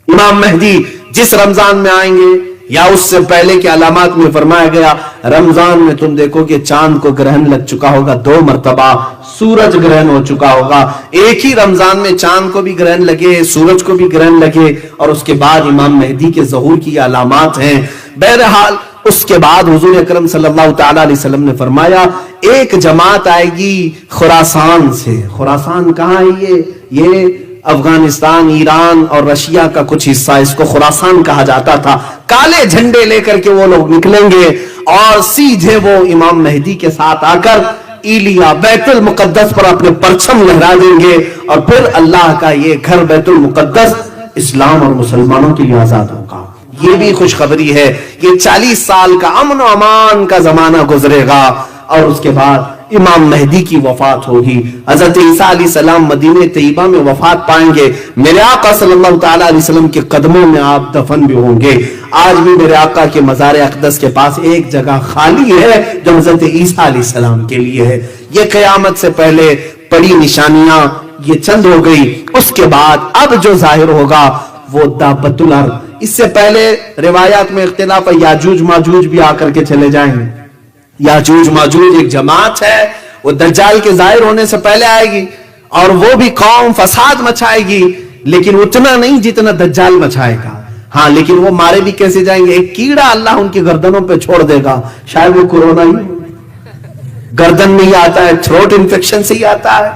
امام مہدی جس رمضان میں آئیں گے یا اس سے پہلے کے علامات میں فرمایا گیا, رمضان میں تم دیکھو کہ چاند کو گرہن لگ چکا ہوگا 2 مرتبہ, سورج گرہن ہو چکا ہوگا. ایک ہی رمضان میں چاند کو بھی گرہن لگے, سورج کو بھی گرہن لگے, اور اس کے بعد امام مہدی کے ظہور کی علامات ہیں. بہرحال اس کے بعد حضور اکرم صلی اللہ تعالی علیہ وسلم نے فرمایا ایک جماعت آئے گی خراسان سے. خراسان کہاں ہے؟ یہ افغانستان, ایران اور رشیا کا کچھ حصہ, اس کو خراسان کہا جاتا تھا. کالے جھنڈے لے کر کے وہ لوگ نکلیں گے اور سیدھے وہ امام مہدی کے ساتھ آ کر ایلیا بیت المقدس پر اپنے پرچم لہرا دیں گے, اور پھر اللہ کا یہ گھر بیت المقدس اسلام اور مسلمانوں کے لیے آزاد ہوگا. یہ بھی خوشخبری ہے. یہ 40 سال کا امن و امان کا زمانہ گزرے گا, اور اس کے بعد امام مہدی کی وفات ہوگی. حضرت عیسیٰ علیہ السلام مدینہ طیبہ میں وفات پائیں گے. میرے آقا صلی اللہ تعالی علیہ وسلم کے قدموں میں آپ دفن بھی ہوں گے. آج بھی میرے آقا کے مزار اقدس کے پاس ایک جگہ خالی ہے جو حضرت عیسیٰ علیہ السلام کے لیے ہے. یہ قیامت سے پہلے پڑی نشانیاں یہ چند ہو گئی. اس کے بعد اب جو ظاہر ہوگا وہ دابت الارض. اس سے پہلے روایات میں اختلاف ہے, یاجوج ماجوج بھی آ کر کے چلے جائیں گے. یاجوج ماجوج ایک جماعت ہے, وہ دجال کے ظاہر ہونے سے پہلے آئے گی, اور وہ بھی قوم فساد مچائے گی, لیکن اتنا نہیں جتنا دجال مچائے گا. ہاں لیکن وہ مارے بھی کیسے جائیں گے؟ ایک کیڑا اللہ ان کی گردنوں پہ چھوڑ دے گا. شاید وہ کورونا ہی گردن میں ہی آتا ہے, تھروٹ انفیکشن سے ہی آتا ہے,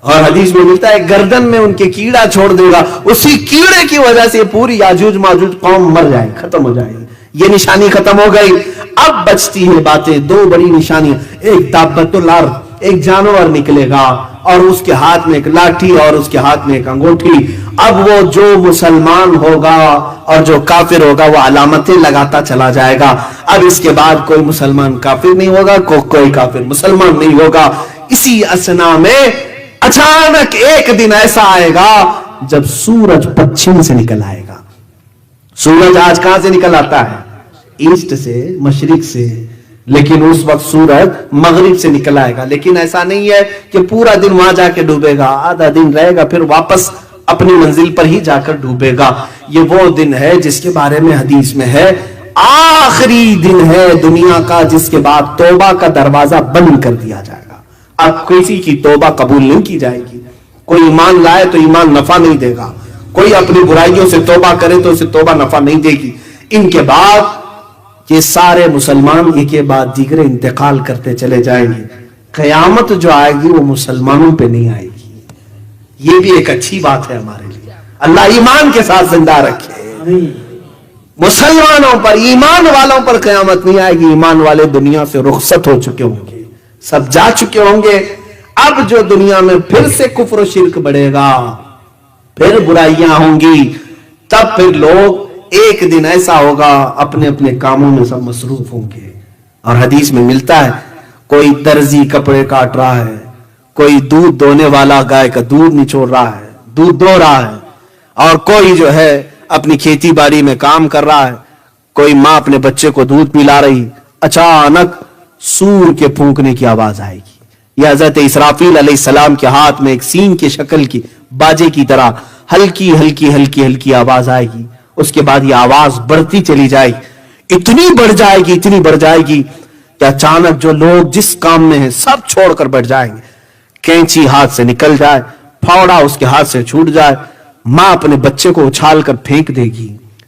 اور حدیث میں ملتا ہے گردن میں ان کے کیڑا چھوڑ دے گا. اسی کیڑے کی وجہ سے پوری یاجوج ماجوج قوم مر جائے, ختم ہو جائے. یہ نشانی ختم ہو گئی. اب بچتی ہیں باتیں, 2 بڑی نشانیاں. ایک دابت الارض, ایک جانور نکلے گا اور اس کے ہاتھ میں ایک لاٹھی اور اس کے ہاتھ میں ایک انگوٹھی. اب وہ جو مسلمان ہوگا اور جو کافر ہوگا وہ علامتیں لگاتا چلا جائے گا. اب اس کے بعد کوئی مسلمان کافر نہیں ہوگا, کوئی کافر مسلمان نہیں ہوگا. اسی اسنا میں اچانک ایک دن ایسا آئے گا جب سورج پچھم سے نکل آئے گا. سورج آج کہاں سے نکل آتا ہے؟ ایسٹ سے, مشرق سے, لیکن اس وقت سورج مغرب سے نکل آئے گا. لیکن ایسا نہیں ہے کہ پورا دن وہاں جا کے ڈوبے گا, آدھا دن رہے گا پھر واپس اپنی منزل پر ہی جا کر ڈوبے گا. یہ وہ دن ہے جس کے بارے میں حدیث میں ہے آخری دن ہے دنیا کا جس کے بعد توبہ کا دروازہ بند کر دیا جائے گا. اب کسی کی توبہ قبول نہیں کی جائے گی. کوئی ایمان لائے تو ایمان نفع نہیں دے گا, کوئی اپنی برائیوں سے توبہ کرے تو اسے توبہ نفع نہیں دے گی. ان کے بعد یہ سارے مسلمان ایک کے بعد دیگر انتقال کرتے چلے جائیں گے. قیامت جو آئے گی وہ مسلمانوں پہ نہیں آئے گی. یہ بھی ایک اچھی بات ہے ہمارے لیے. اللہ ایمان کے ساتھ زندہ رکھے. مسلمانوں پر, ایمان والوں پر قیامت نہیں آئے گی. ایمان والے دنیا سے رخصت ہو چکے ہوں گے, سب جا چکے ہوں گے. اب جو دنیا میں پھر سے کفر و شرک بڑھے گا, پھر برائیاں ہوں گی, تب پھر لوگ ایک دن ایسا ہوگا اپنے اپنے کاموں میں سب مصروف ہوں گے. اور حدیث میں ملتا ہے کوئی درزی کپڑے کاٹ رہا ہے, کوئی دودھ دونے والا گائے کا دودھ نچوڑ رہا ہے, دودھ دو رہا ہے, اور کوئی جو ہے اپنی کھیتی باڑی میں کام کر رہا ہے, کوئی ماں اپنے بچے کو دودھ پلا رہی. اچانک سور کے پھونکنے کی آواز آئے گی. یہ حضرت اسرافیل علیہ السلام کے ہاتھ میں ایک سینگ کی شکل کی باجے کی طرح ہلکی ہلکی ہلکی ہلکی آواز آئے گی. اس کے بعد یہ آواز بڑھتی چلی جائے گی, اتنی بڑھ جائے گی, اتنی بڑھ جائے گی کہ اچانک جو لوگ جس کام میں ہیں سب چھوڑ کر بیٹھ جائیں گے. کینچی ہاتھ سے نکل جائے, پھاوڑا اس کے ہاتھ سے چھوٹ جائے, ماں اپنے بچے کو اچھال کر پھینک دے گی,